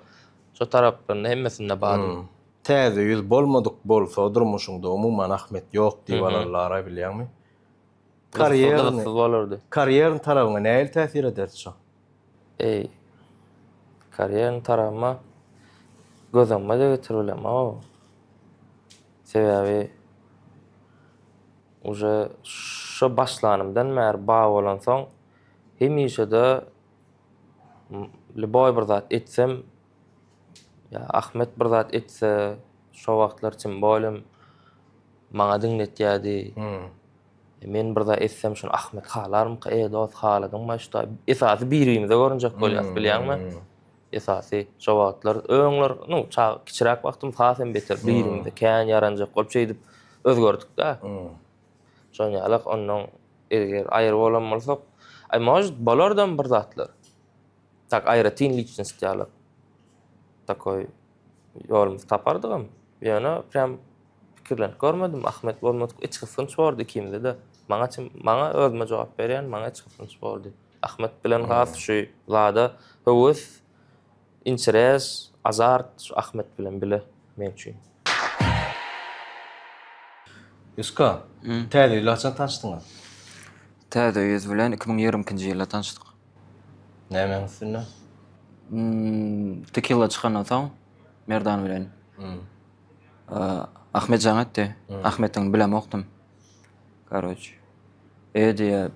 şo taraplaryny hemmesinde badym. Täze ýüz bolmadyk bolsa durmuşyňda umumyň Ahmet ýok diýip alanlara bilýärmi? Karieryň tarabyna näil täsir eder şo? Karieryň tarabyma gözüme de getirilem o. Sebäbi уже şo başlanymdan bäri baý bolan soň hemişe de Lüboy bir zat etsem ya Ahmet bir zat etse şo wagtlar için bolym maňa diňletýärdi. Men bir zat etsem şunu Ahmet halarym dost haladyň başda esasy birimize görünjek bolýar bilýärmi? Esasy şo wagtlar öňler kiçirak wagtym hasem beter birimize kän yaranjak bolup şeýdip özgördük da. Şoňalak onuň eger aýry bolan bolsak может bolardan bir zatlar. Tak aýratyn lichnost ýaly. Takoy ýolumyz tapardygam. Ýöne prям pikirlenip görmedim. Ahmet bolmadyk hiç gysynç bardy ikimizde de. Maňa özüme jogap berýän, maňa hiç gysynç bardy. Ahmet bilen has şu zada höwes, interes, azart şu Ahmet bilen bile men üçin. Yuska, täze ýylaçan tanışdyňar. Täze ýüz bilen 2020-nji ýylda tanışdyk. Näme üstüne? Tequila çykandan soň Merdan bilen. Ahmet Janatdy. Ahmetiň bilen okdum. Короче. Diýe,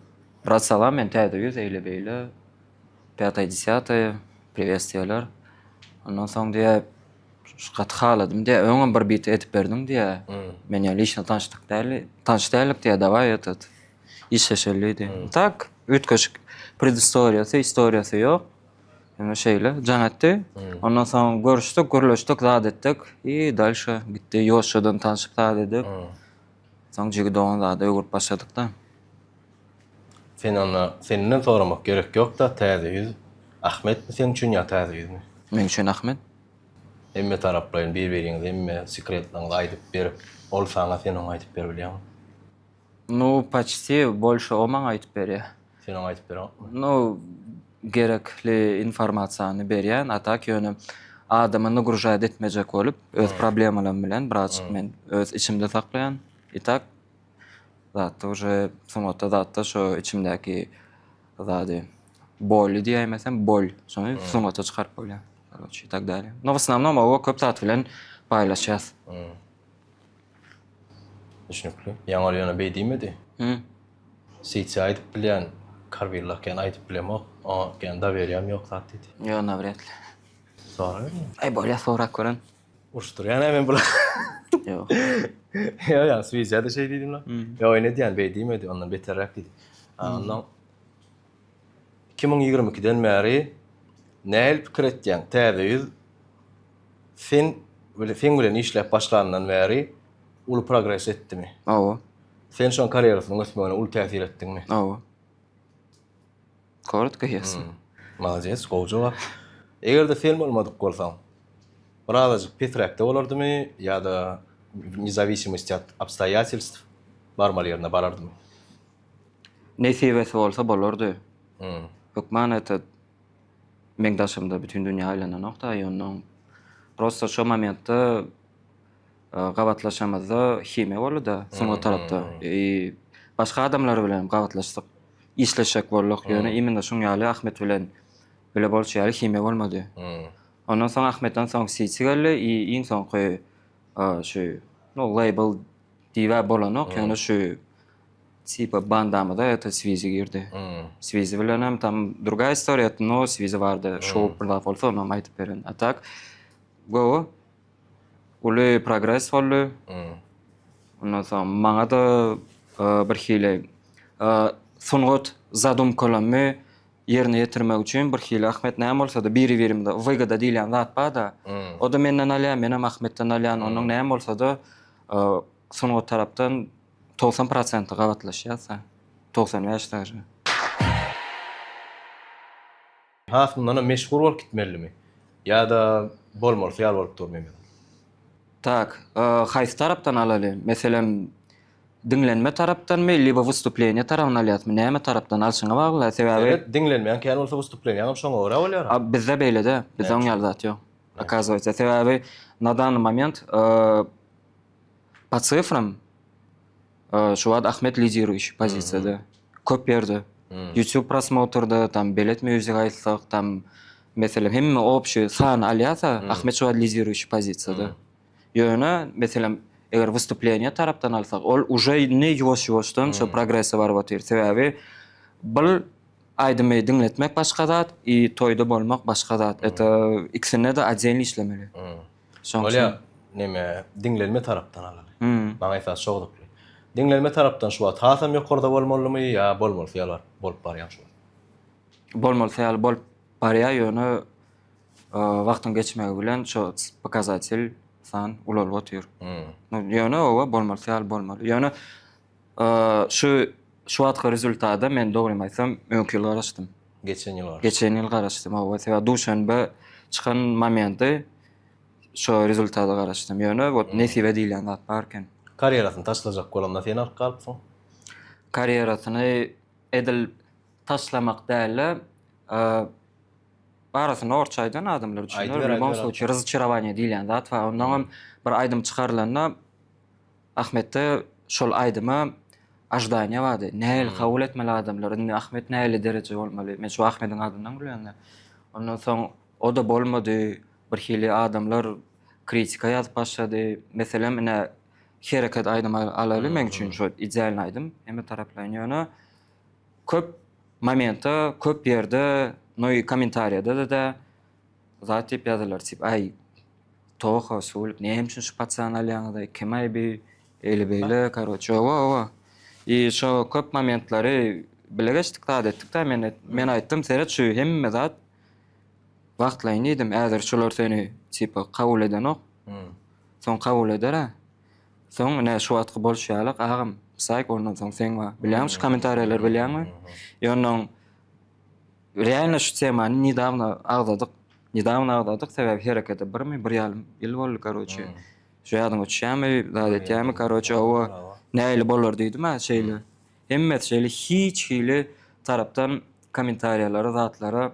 brat salam, men täze ýüz eýle beýle 5-10 priветствиялар. Ondan soň diýe şukat haladym diýe, öňe bir bit etip berdiň diýe. Men ýa liçna tanışdyk diýe, давай этот. İşeşeliydi. Tak, ütköşük istoriýasy ýok. Yani şeýle, Janatdy. Ondan soň görüşdik, zat etdik. Dalşa gitdi, ýoşadan tanışyp zat edik. Soň jigi dogan zat öwürp başladyk da. Senden soramak gerek ýok da täze ýüz. Ahmet mi seň üçin ýa täze ýüzmi? Men üçin Ahmet. Emme taraplaryň bir-biriňize emme sekretlaryny aýdyp berip, ol saňa sen oňa aýdyp berýärmi? Почти больше o maňa aýdyp berýär. Sen oňa aýdyp berýärmi? Gerekli informasiýany berýän, a tak ýöne adamy nagružat etmejek bolup, öz problemalaryny bilen birazçyk men öz içimde saklaýan. Tak zaten уже somata zaten şo içimdäki zady bol diýmesem bol, şonu somata çykaryp bolýar. Короче, и так далее. Но в основном o köp zat bilen paýlaşýas. Düşünükli. Ýaňy ýöne beýdimedi. Siýçe aýdyp bilýän, karwirlak ken aýdyp bilemek, o ken da berýär ýok zat dedi. Yo, навряд ли. Sonra Bolýar sorak görän. urşdur ýa hemen bula. Yo. Ýa, Swizýa da şey diýdim la. Ýa, ne diýen beýdimedi, ondan beterrak dedi. Ondan 2022-den bäri näil pikir etdiň täze ýüz sen bilen işläp başlandan bäri ulu progress etdimi? Owo. Sen şoň karýerasynyň ösmegine ulu täsir etdiňmi? Owo. Korotko ýasyn. Malazes, gowjula. Eger de sen bolmadyk bolsaň, birazajyk petrakda bolardymy ýa-da независимость от обстоятельств barmalarına barardymy? Nesibesi bolsa bolardy. Hukman etet meňdaşymda bütün dünýä aýlanan nokta ýondan. Prosta şo momentde gabatlaşamazda hime boldy soňra tarapda. Başga adamlar bilen gabatlaşdyk. İşleşek bolduk. Ýöne iminde şoň ýaly Ahmet bilen bile bolşýaly hime bolmady. Ondan soň Ahmetden soň Siçi geldi. Iň soňky şu label diýip bolanok, ýöne şu tipa bandamada это Свизи girdi. Свизи bilen hem tam другая история, но Свизи bardy. Şow birla bolsa onu aýtyp beren. A tak go uly progress boldy. Ondan soň maňa da bir hili soňgot zadumkalamy ýerine ýetirmek üçin bir hili Ahmet näme bolsa da biri birimde wygada diýilen zat bar. O da menden alýan, men hem Ahmetden alýan, onuň näme bolsa da soňgot tarapdan 90% gabatlaşýasa. 95%. Has bundan meşhur bolup gitmelimi? Ya da bolmaly ýal bolup durmaýmy? Так, haýsy tarapdan alaly? Meselem dinlenme tarapdanmy, liba wystупление tarapdan alýatmy? Näme tarapdan alşyňa bagly? Sebäbi Evet, dinlenmeýän kän bolsa wystуплениýa şoňa görä bolýar. bizde beýle-de, bizde oň ýaly zat ýok. Оказывается, sebäbi на данный момент по цифрам şu wagt Ahmet lideruющий pozisiýada. Köp berdi. YouTube prosmotrda, tam bilet müzik aýtsak, tam meselem hemme общий san alýasa, Ahmet şu wagt lideruющий pozisiýada. Ýöne meselem eger wystупление tarapdan alsak, ol уже ne ýoş-ýoşdan şu progressy bar botyr. Sebäbi bil aýdymy dinletmek başga zat, toýda bolmak başga zat. Eta ikisine de atjeli işlemeli. Bolýa, neme dinlenme tarapdan alaly. Maňa esas şoňduk. Dinlenme tarapdan şu wagt hasam ýokarda bolmalymy ýa bolmaly ýalar bolup barýan şu. Bolmaly ýaly bolup barýar ýöne wagtyň geçmegi bilen şu pokazatel san ulap otyr. Ýöne owa bolmaly ýaly bolmaly. Ýöne şu wagtky rezultaty men dogry aýtsam öňki ýyl garaşdym. Geçen ýyl garaşdym. Owa sebäp duşanba çykan momenty şu rezultaty garaşdym. Ýöne bot nesibe diýilen zat barken. Karýerasyny taşlajak bolamda sen alyp galypsyň. Karýerasyny edil taşlamak däl, arasyny orçaýdan adamlar düşünýär. В любом случае разочарование diýilen zat bar. Ondan hem bir aýdym çykarylanda Ahmetde şol aýdyma ajdaniýa bardy. Näil kabul etmeli adamlar, Ahmet näil derece bolmaly. Men şu Ahmediň adyndan bilýän. Ondan soň o da bolmady. Bir hili adamlar kritika ýazyp başlady. Meselem mene hereket aýdym alaly men üçin şu ideal aýdym. Hemme taraplaryň ýöne köp momentda, köp ýerde, noý kommentariýada da zat diýip ýazarlar. Tip ay toha söýlüp näme üçin şu patsan alýan-da kemay bir ele-beýle korоче owa. Şu köp momentlary bile geçdik da etdik da men aýtdym seret şu hemme zat wagtlaýyn diýdim. Äzer şolar seni tipa kabul edenok. Soň kabul eder. Soň ne şu wagtky bolşýalyk agam sayk ondan soň sen wa bilýän şu kommentariýalar bilýänmi? Ýöne reально şu temany nedavno agdadyk sebäp herekete bir ýalym ýyl boldy korоче. Şu ýadyň öçýärmi, zat etýärmi korоче owa näle bolar diýdim ha şeýle. Hemme şeýle hiç hili tarapdan kommentariýalary zatlara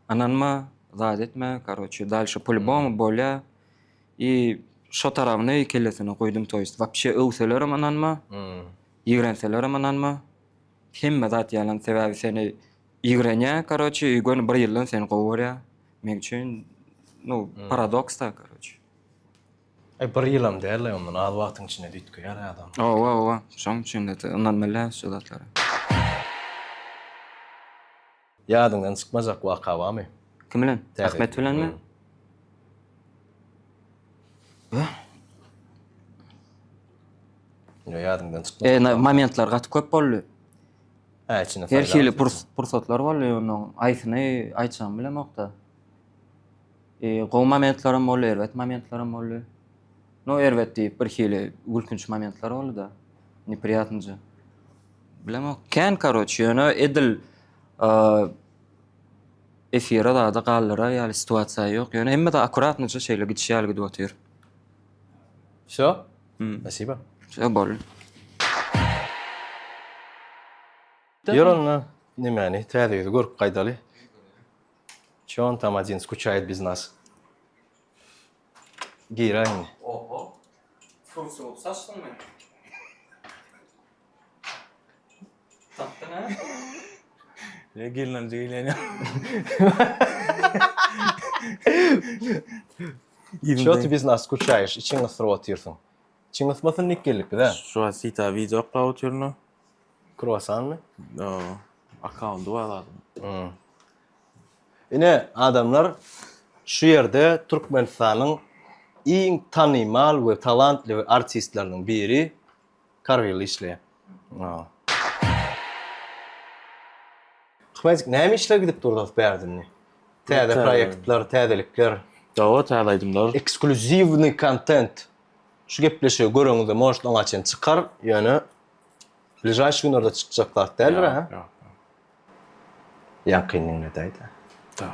ananma, zat etme korоче dalşy по-любому bolýa. Şo tarapyny kellesine goýdum toýst. Вообще öwselerim ananma. Ýigrenselerem ananma. Hemme zat ýalan sebäbi seni ýigrenýär korоче, ýöne bir ýyldan seni gowurýar. Men üçin paradoks da korоче. Bir ýylam däl, ondan az wagtyň içinde diýtýär adam. Owa, şoň üçin de ananmalar şu zatlara. Ýadyňdan çykmajak waka barmy? Kim bilen? Ahmet bilenmi? Ýadyňdan çykmajak. Momentlar gaty köp boldy. Içinde Her hili pursatlar boldy, onuň aýsyny aýtjam bilemokda. Gowy momentlaram boldy, erwet momentlaram boldy. No erwet diýip bir hili gülkünç momentlar boldy da. Неприятньжа. Bilemok. Kän korоче, ýöne edil efira da gallara ýaly situasiýa ýok. Ýöne hemme de akuratnıca şeýle gidişýär gidip otyr. Şo? Spasiba. Şo bol. Ýörenle nämäni täzeýdi görüp gaýdaly. Çon tam один скучает без нас. Гейрайн. Kursu olup saçtın mı? Taktın ha? Ne gelince eğleniyor. Şöyle biz nasıl kuçayış, için ısırıp atıyorsun. İçin ısmasın nik gelip de. Şu an sita video upload oturuyor. Kruvasan mı? O account'u var. Yine adamlar şu yerde Türkmenistan'ın en tanımal ve talantlı ve artistlerden biri Karveli işleyen. Kımaycık neymi işler gidip durduk berdinni? Täze proyektler, täzelikler, Dawa taýdaýdymlar. ekskluzivni content. Şu gepleşiyor, görüňüzde moşt oňaçyn çıkar, ýöne ближайший günlerde çıkacaklar däldir ha? Ýakynlyň ne diýdi? Da.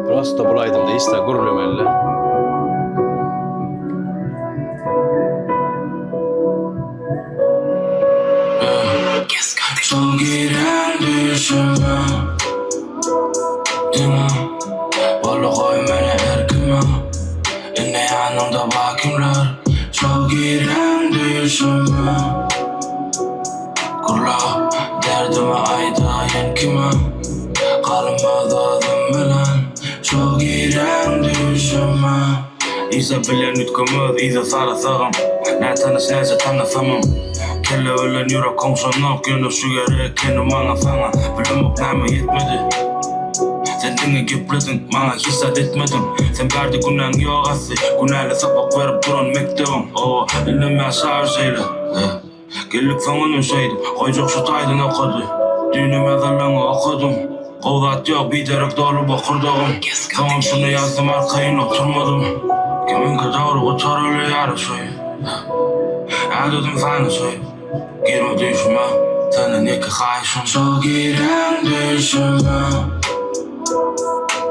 Prosto bulaydym da ista gürlemeli. Çok giren düşüme Dime Valla koy beni erkime Inne yanımda bakimler Çok giren düşüme Kurla derdime ayda yenkime Kalmaz adım bilen Çok giren düşüme İza bilen ütkümüz, İza sarasağım Ne tanış neyse tanısamım Kelle ölen yürek komşanok Yönü şu gerek kendi bana sana Bilim oknama yetmedi Sen dinle gepledin bana hissat etmedin Sen verdi günen yok asli Günayla sabak verip duran mektebim O elime şarj eyle Gellik sonunun şeydim Koycuk şu taydın okudu Düğünüm yazarlarını okudum Kovdat yok bir derek dolu bakırdağım Tamam şunu yazdım arkayın oturmadım Kimin kadar otur öyle yarışıyor Adım sana söyle Girme düşme, senin iki kayışım Çok giren düşme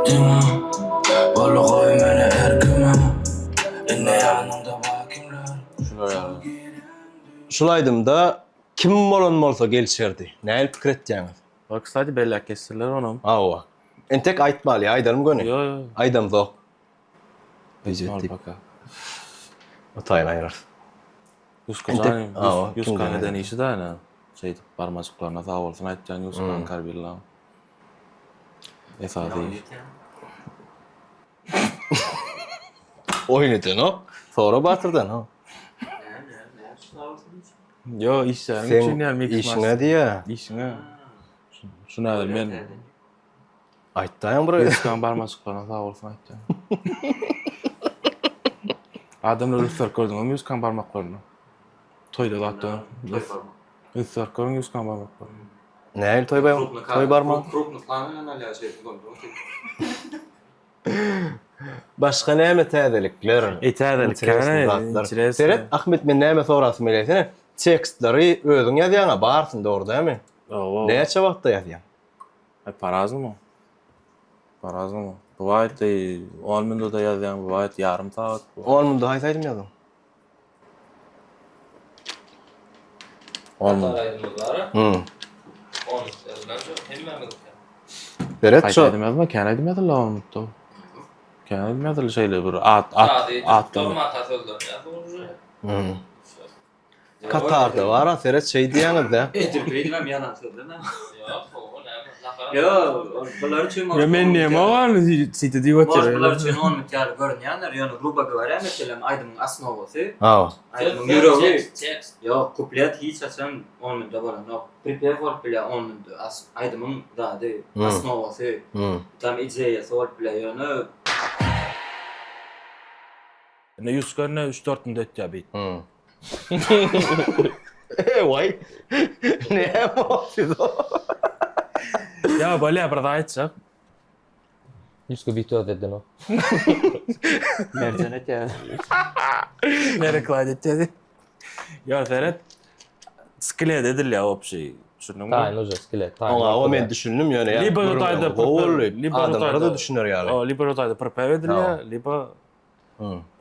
Dime, valla koy beni erkime Inne yanımda bakimler Şulaydım da kim bolan bolsa gelişerdi. Näil pikir etdiňiz? Bak sadece bellek kestirler onum. Awa. Entek aýtmaly, aýdarym göni. Yo. Aýdam zok. Al Bejetdik. baka. Otaýyn aýrar. Yuskan Awa, Yuskan kim eden işi de ne? Şey parmacıklarına sağ olsun aýtjan Yuskan Karbillah. Efadi. Oýnadyn o. Sonra batyrdan o. Yo işlerim Sen için yani işine diýe. İşine. Şuna men Aýtdaýan buraya. Yuskan parmacıklarına sağ olsun aýtjan. Adamlar üstler gördüm Yuskan parmaklarını. Toyda da attı. Üstler gördüm Yuskan parmaklarını. Näil toy barma? Крупный план анализы. Başka näme täzelikler? Täzelikler. Seret Ahmet men näme sorasym bileýsene? Tekstleri özüň ýazýaňa barsyn dogry dämi? Näçe wagtda ýazýan? Parazm mı? Parazm mı? Bывает 10 minutda ýazýan, bывает yarım saat. 10 minut haýsaýdym ýazam. 10 minut. Beret şu. Haýsaýdym ýazma, kän edip ýazdylar 10 minutda. Kän edip ýazdylar şeýle bir at. Katarda var, Seret şey diýäňiz de. Edilbeydim hem yalan söyledin ha. Yo, bunlar için Ya men näme var? Site diýip Bunlar için 10 milyar görünýänler, ýöne gruba говоря, mesela aydymyň asnowaty. Ha. Aydymyň ýüregi. Yo, kuplet hiç açan 10 minutda bolan. No, prepare for bile 10 minutda. Aydymyň zady asnowaty. Tam ideýa sol bile ýöne. Ne Yuskan ne 3-4 minut etdi bit. Vay. Ne oldu? Ya böyle bir daha etsak. Yüzgü bitiyor dedin o. Mercenet ya. Ne reklam etti? Ya Ferhat skile dediler ya o şey. Şunun Tayin hoca skile. Ona o men düşündüm ýöne ýa. Liberotayda adamlara da düşünür ýaly. O Liberotayda prepare ediler. Liber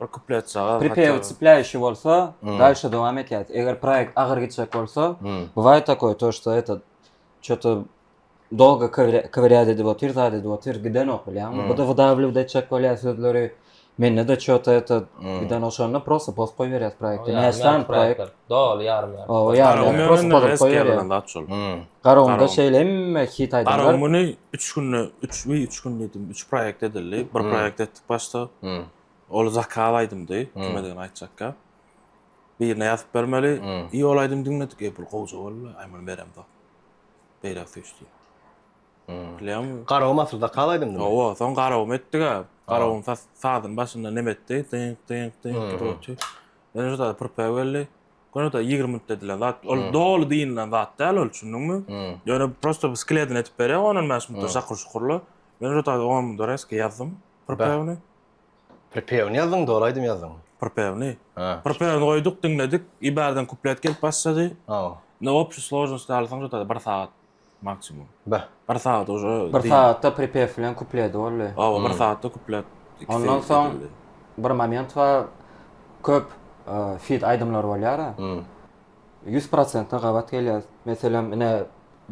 bir kuplet sağa. Припев цепляющий болса, дальше devam et. Eğer проект ağır gidecek olsa, бывает такое, то, что это что-то dolga kıvıriyat edip otur, zat edip otur, giden okul yani. Bu da vıdavlı da çek kolya sözleri. Menne de çota eta giden oşanla prosta post koy veriyat projekti. Nestan projekt. Dol yarım. O yarım prosta post koy veriyat. da çol. Qarağımda şeylem hit aydanlar. Qarağım bunu 3 günlü 3 gün dedim. 3 proyekt edildi. Bir proyekt etdik başta. Ol zakalaydım dey. Kime degen aytjakka. Birine yazıp bermeli. İyi olaydım dinledik. Bu qoğuca bolla. Ayman berem da. Beyrak feşdi. Bilemmi? Qarağım asırda qalaydım da. O, son qarağım etdik ha. Qarağım sağdın başında nemetdi. Tink. Ben şurada pırpaya geldi. Konuda da 20 minut dediler. Zat ol dolu deyinlen zat değil ol düşündün mü? Yani prosto bisikletin etip beri onun mesmutta şakır şukurlu. Ben şurada 10 minut eski yazdım. Pırpayavni. Prepevni yazdın da olaydım yazdın. Pırpayavni. Pırpayavni koyduk dinledik. İberden kuplet gelip başladı. Ne общий сложности alsan şurada 1 saat maksimum. 1 saat уже. 1 saatte prepare falan kupledi olle. O 1 saatte kuplet. Ondan soň bir moment var köp feed aydımlar bolýar. 100% gabat gelýär. Meselem ine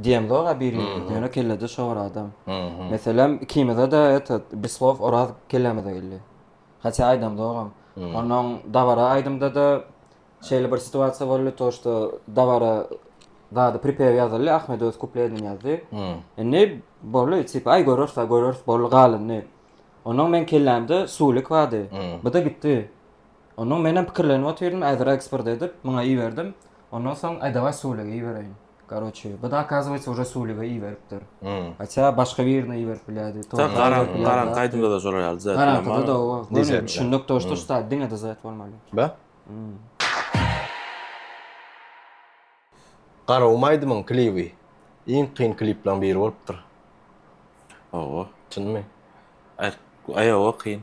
diýem doga bir ýöne kelledi şowar adam. Meselem kimede de et bislov oraz kellemede geldi. Haça aydym dogam. Onuň davara aydymda da şeýle bir situasiýa boldy, toşda davara da prepare ýazyldy, Ahmet öz kupledini ýazdy. Ne boldy, tip ay görürse bol galynny. Onuň men kellemde suwlyk bardy. Bu da gitdi. Onuň menen pikirlenip oturdum, azra ekspert edip, muňa iyi berdim. Ondan soň ay daway suwlygy iyi bereýin. Короче, bu da оказывается уже suwlygy iyi beripdir. Haça başga bir ýerine iyi berip bilýärdi. Qaran qaydymda da şolary aldy. Qaranqyda da o. Düşündük toşda şta diňe de zat bolmaly. Ba? Qarağım aydymyň klibi. Iň kyn kliplerden biri bolupdyr. O. Çynmy? O kyn.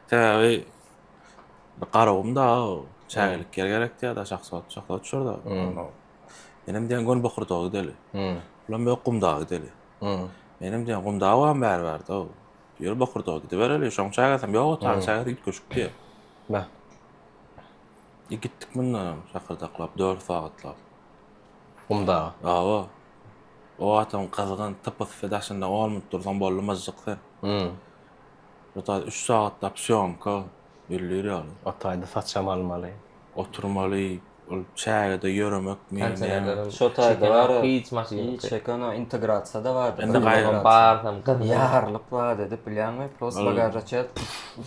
Tabi qarağım da çägelik gerek da şahsat şurada. Benim diýen gön bokurdagy deli. Ulan ben qumdagy deli. Benim diýen qumdagy wan bäri da. Ýol bokurdagy gidip bereli. Şoň çägesem ýok, taň çäger git köşükdi. Ba. Gitdik bundan şakırdaklap 4 saatlap. Qumda. O atam qazygan tapy fedaşynda olmup dursan bolmazdyk sen. Ota 3 saatlap syomka bilýär ýaly. Ataýda saçam almaly. Oturmaly, ol çägede ýöremek meni. Şotayda var. Hiç maşyn. Hiç ekana integrasiýada bar. Ende gaýran Barsam qızım. Ýarlyk bar dedi, bilýärmi? Plus bagaj açat.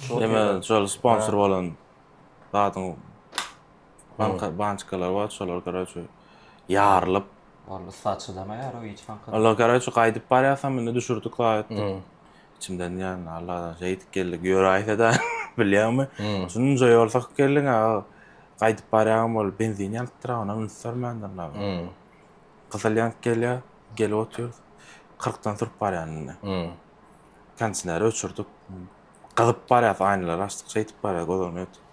Hemen şol sponsor bolan zaten bankalar var, şolar garaçy ýarlyp. Vallahi saçylama ýar o hiç banka. Allah garaçy gaýdyp barýarsam meni düşürdik gaýtdy. İçimden ýa Allah jeýdik geldik ýöräýse-de bilýärmi? Şunun ýolsak geldiň ha. Gaýdyp barýarym bol benzin ýaltyra, onu sürmändir. Gyzylýan gelýär, gelip otur. 40-dan sürüp barýarny. Kançynary öçürdük. Gyzyp barýar, aýnalar açdyk, jeýtip barýar, gözüme ötüp.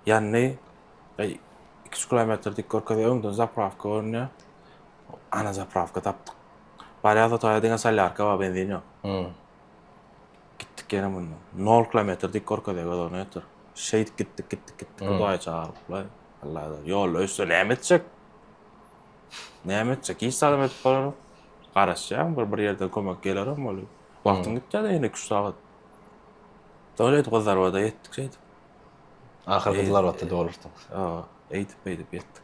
Ýani 2 kilometrlik gorkada öňden zapravka görünýär. Ana zapravka tapdyk. Barýar da taýdyň salyarka we benzin ýok. Gitdik ýene bundan. 0 kilometrlik gorkada gözüme ötüp. Şeýit gittik. Doýa çağırıplar. Allah ýol öýse nämetjek? Nämetjek? Hiç adam etip barar. Garaşýan bir ýerde kömek gelerim boly. Wagtyň gitdi-de ýene 3 saat. Döwlet gozarwada ýetdik şeýdi. Ahir kızlar waty dolurdy. Eýtip ýetdik.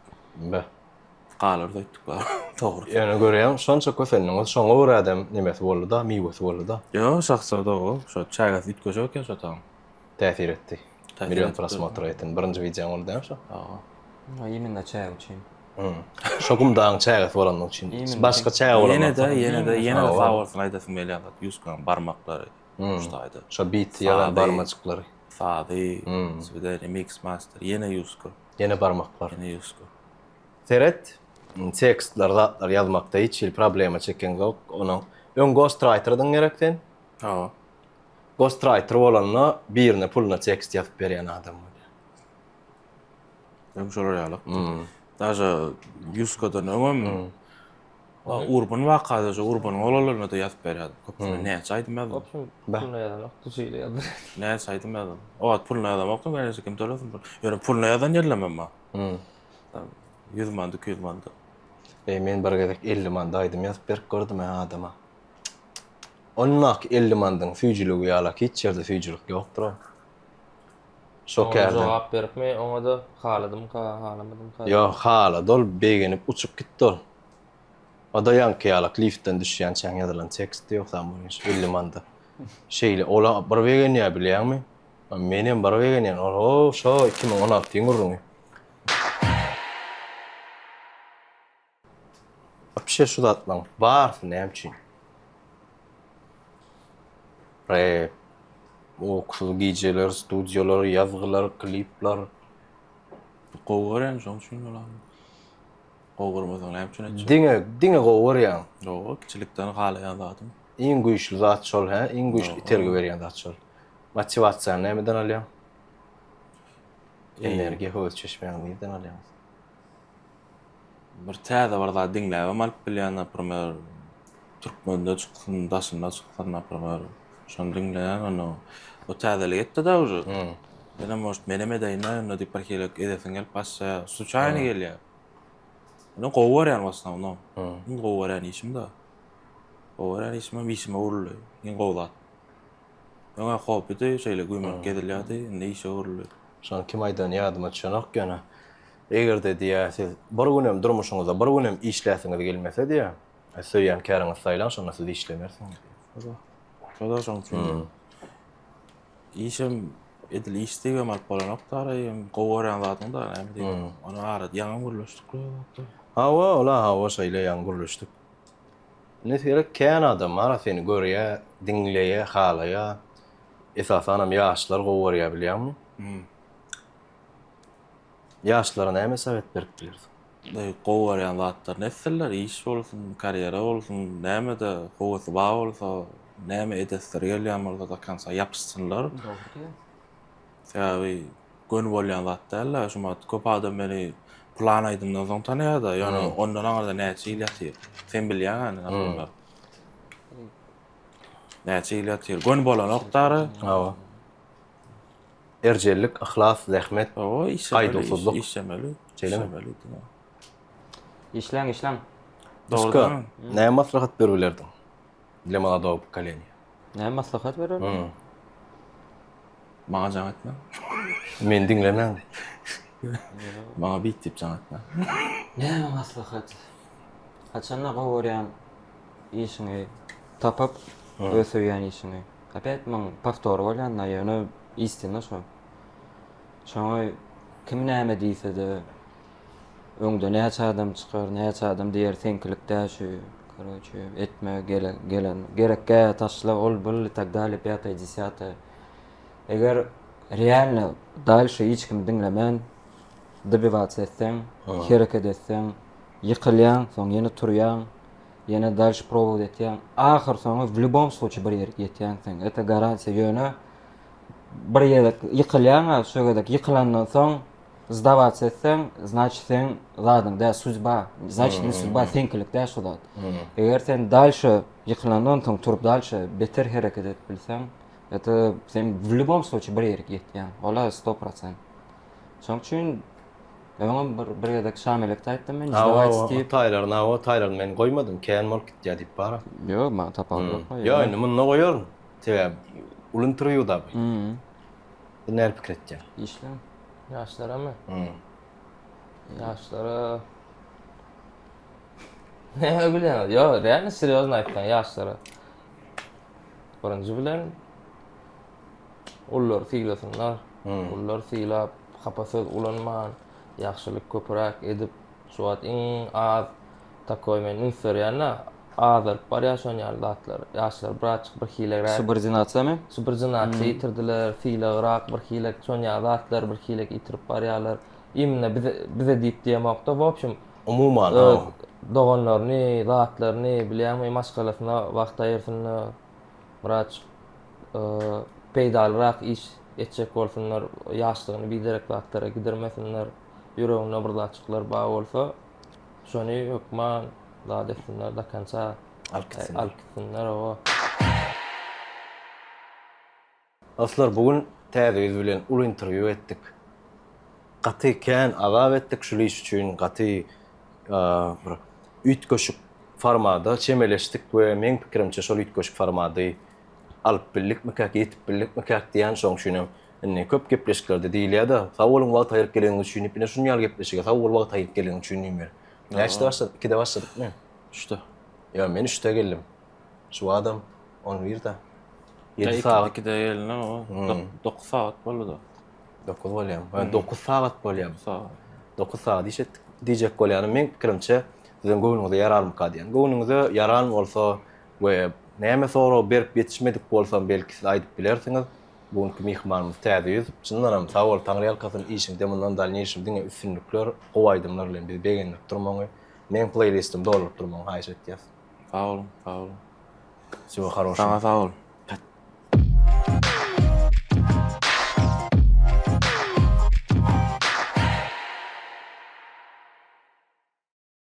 Ba. Galar doýtdyk bar. Togry. Ýöne görýän şonça köfenniň şoňa bir adam nimesi boldy da, miwesi boldy da. Ýa, şahsada o. Şo çägäs itköşek ýa şotaň. Täsir etdi. Milyon prosmotr eten birinji videoň boldy şo. Ýeminde çäg üçin. Şokumdaň çägäs bolanyň üçin. Başga çäg bolan. Ýene de faworsyny aýdasym gelýär. 100 gram barmaklary. Şotaýda. Şo bit ýalan barmacıklary. Fady, Sweden Mix Master, ýene 100 gram. Ýene barmaklar. Ýene 100 gram. Seret, tekstler yazmakda hiç problema çeken yok. Onu ön ghostwriter'dan gerekten. Ghostwriter bolanna birine puluna tekst yazıp berýän adam. Hem şolar ýalyk. Daja 100 gadan öňem. Urban wakaja, urban olalaryna da yazıp berýär. Köpüne näçe aýdym ýazdy. Puluna ýazmak, tuşyla ýazdy. Näçe aýdym ýazdy. O puluna ýazmakda näçe kim tölesin. Ýöne puluna ýazan ýerlemem ma. 100 mandy, 200 mandy. Men bir gezek 50 mandaýdym ýazyp berip gördüm adama. Onnak 50 mandyň füýjüligi ýalak hiç ýerde füýjülik ýokdur. Şok Ona ýerde. jogap beripmi, ona da haladym ka, halamadım ka. Yo hala dol begenip uçup gitdi ol. O da yanky ýalak liftden düşýän çaň ýazylan tekst ýokdan bu 50 manda. Şeýle ola bir begen ýa bilýärmi? Menem bir begen ýa o şo 2016 ýylyň. Apşe şu datlan bar näme üçin? Rap, okul gijeler, studiolar, yazgylar, klipler. Gowgaren şoň üçin bolar. Gowgurmadan näme üçin etjek? Diňe gowar ýa. Yo, kiçilikden halaýan zatym. Iň güýçli zat şol ha, iň güýçli itergi berýän zat şol. Motivasiýa nämeden alýan? Energiýa ölçeşmeýän nerden alýan? Bir täze bar da diňläp alyp bilýän naprymer türkmende çykdym, daşynda çykdym naprymer. Şonu diňleýän onu o täzelik etdi da uju. Benim most meneme deýne, no diýip barkelek edesiň gelip başsa, suçaýny gelýär. Onu gowwarýan wasna onu. Onu gowwarýan işim da. Gowwarýan işime işime urly. Ýen gowlat. Ýa-da hopydy, şeýle güýmek gedilýärdi, indi işe urly. Şon kim aýdan ýadyma düşenok ýana. Eger de diýär, siz bir günem durmuşyňyzda bir günem işläsiňiz gelmese diýär. Söýýän käriňiz saýlan şonda siz işlemersiňiz. Şoda şoň üçin. İşim edil işdegem alyp bolanokdary, gowwarýan zatyň da näme diýip, onu arady ýaňa gürleşdik. Hawa şeýle ýangurlaşdyk. Ne gerek kän adam ara seni görýär, dinleýär, halaýar. Esasanam ýaşlar gowwarýar bilýärmi? Ýaşlara näme sebäp berip bilirsiň? Gowwarýan zatlar nesiller, iş bolsun, karýera bolsun, näme de gowasy bar bolsa, näme edesler gelýär bolsa da kansa ýapyşsynlar. Sebäbi gönül bolýan zatlar, şumat köp adam meni plan aýdymdan soň tanýar da, ýani ondan aňyrda näçe ýyl ýatyr. Sen bilýän näme? Näçe ýyl ýatyr. Gönül bolanokdary, Hawa. Erjellik, ihlas, zähmet, o gaýdysızlyk. işlemeli. Çeýlemi? İşläň. Doğru. Näme maslahat berýärdiň? Для молодого поколения. Näme maslahat berer? Maňa jaň etme. Men dinlemem. Maňa bit diýip jaň etme. Näme maslahat? Haçanna gowurýan işiňi tapyp ösüýän işiňi. Opet men повтор bolýan, ýöne istina şo. Şoňa kim näme diýse de öňde näçe adam çykar, näçe adam diýer senkilik däşi, короче, etme gelen gerekkä taşla ol bul tak dalip 5-10. Eger realny dalşy hiç kim dinlemän, dobivats etsen, hereket etsen, ýykylýan, soň ýene turýan, ýene dalş provod etýän, ahir soňa в любом случае bir ýere ýetýän sen. Eta garansiýa ýöne bir ýerde ýykylýan, şoňadek ýykylandan soň zdavats etsen, значит sen zadyň da судьба, значит ne судьба senkilik da şu zat. Eger sen dalşy ýykylandan soň turup dalşy beter hereket edip bilsen, eta sen в любом случае bir ýere ýetýän. Ola 100%. Şoň üçin bir ýerde şamilekde aýtdym men, zdavats diýip. Taylar men goýmadym, kän bolup gitdi diýip bara. Yo, ma tapaldyk. Yo, indi muny goýaryn. Sebäp ul interwýuda bu. Näme pikir etýär? İşläň. Yaşlara mı? Yaşlara... Ne bileyim, yo, realni seriozno aytdan yaşlara. Birinci bilen, ullar fiýlasynlar, ullar fiýlap, hapasöz ulanman, ýaxşylyk köpürak edip, şuwat iň az takoy men inferýärna, azar bar ýaşanýar zatlar, ýaşlar braçyk bir hilegrä. Subordinasiýamy? Subordinasiýa ýitirdiler, fiýlagrak bir hilek çonýar zatlar, bir hilek ýitirip barýarlar. Imne bize diýip diýmokda, w общем, umuman doganlaryny, zatlaryny bilýärmi, maşgalasyna wagt aýyrsynlar. Braçyk peýdalrak iş etjek bolsunlar, ýaşlygyny bilerek zatlara gidermesinler, ýüregine bir zatçyklar bar bolsa, şonu ýokman da defsinler da kança alkitsinler o. Aslar bugün täze bilen ul interwýu etdik. Gaty kän azap etdik şu iş üçin, gaty bir ütköşük formada çemeleşdik we men pikirimçe şol ütköşük formady alyp billik mikak yetip billik mikak diýen soň şunu indi köp gepleşikleri diýilýär-de. Sawolun wagt aýryp geleni düşünip, ine şunu ýaly gepleşige, sawol wagt aýryp geleni düşünýär. Näçe başladyk? 2-de başladykmy? 3'te. Ya men 3'te geldim. Şu adam 11'de. 7 saat. 2'de gelene o 9 saat boldy. 9 bolýar. Ben 9 saat bolýar. Saat. 9 saat işetdik. Diýjek bolýar. Men pikirimçe sizin göwnüňize ýaralmy kadýan. Göwnüňize ýaralmy bolsa we näme sora berip ýetişmedik bolsa belki siz aýdyp bilersiňiz. Bugünkü mihmanymyz täze çyndanam sawol taňryal kasyn işim demondan dalny işim diňe üstünlükler gowaýdymlar bilen biz begenip durmagy. Men playlistim dolup durmagy haýyş etýär. Sağ olun, sağ olun. Всего хорошего. Sana sağ olun.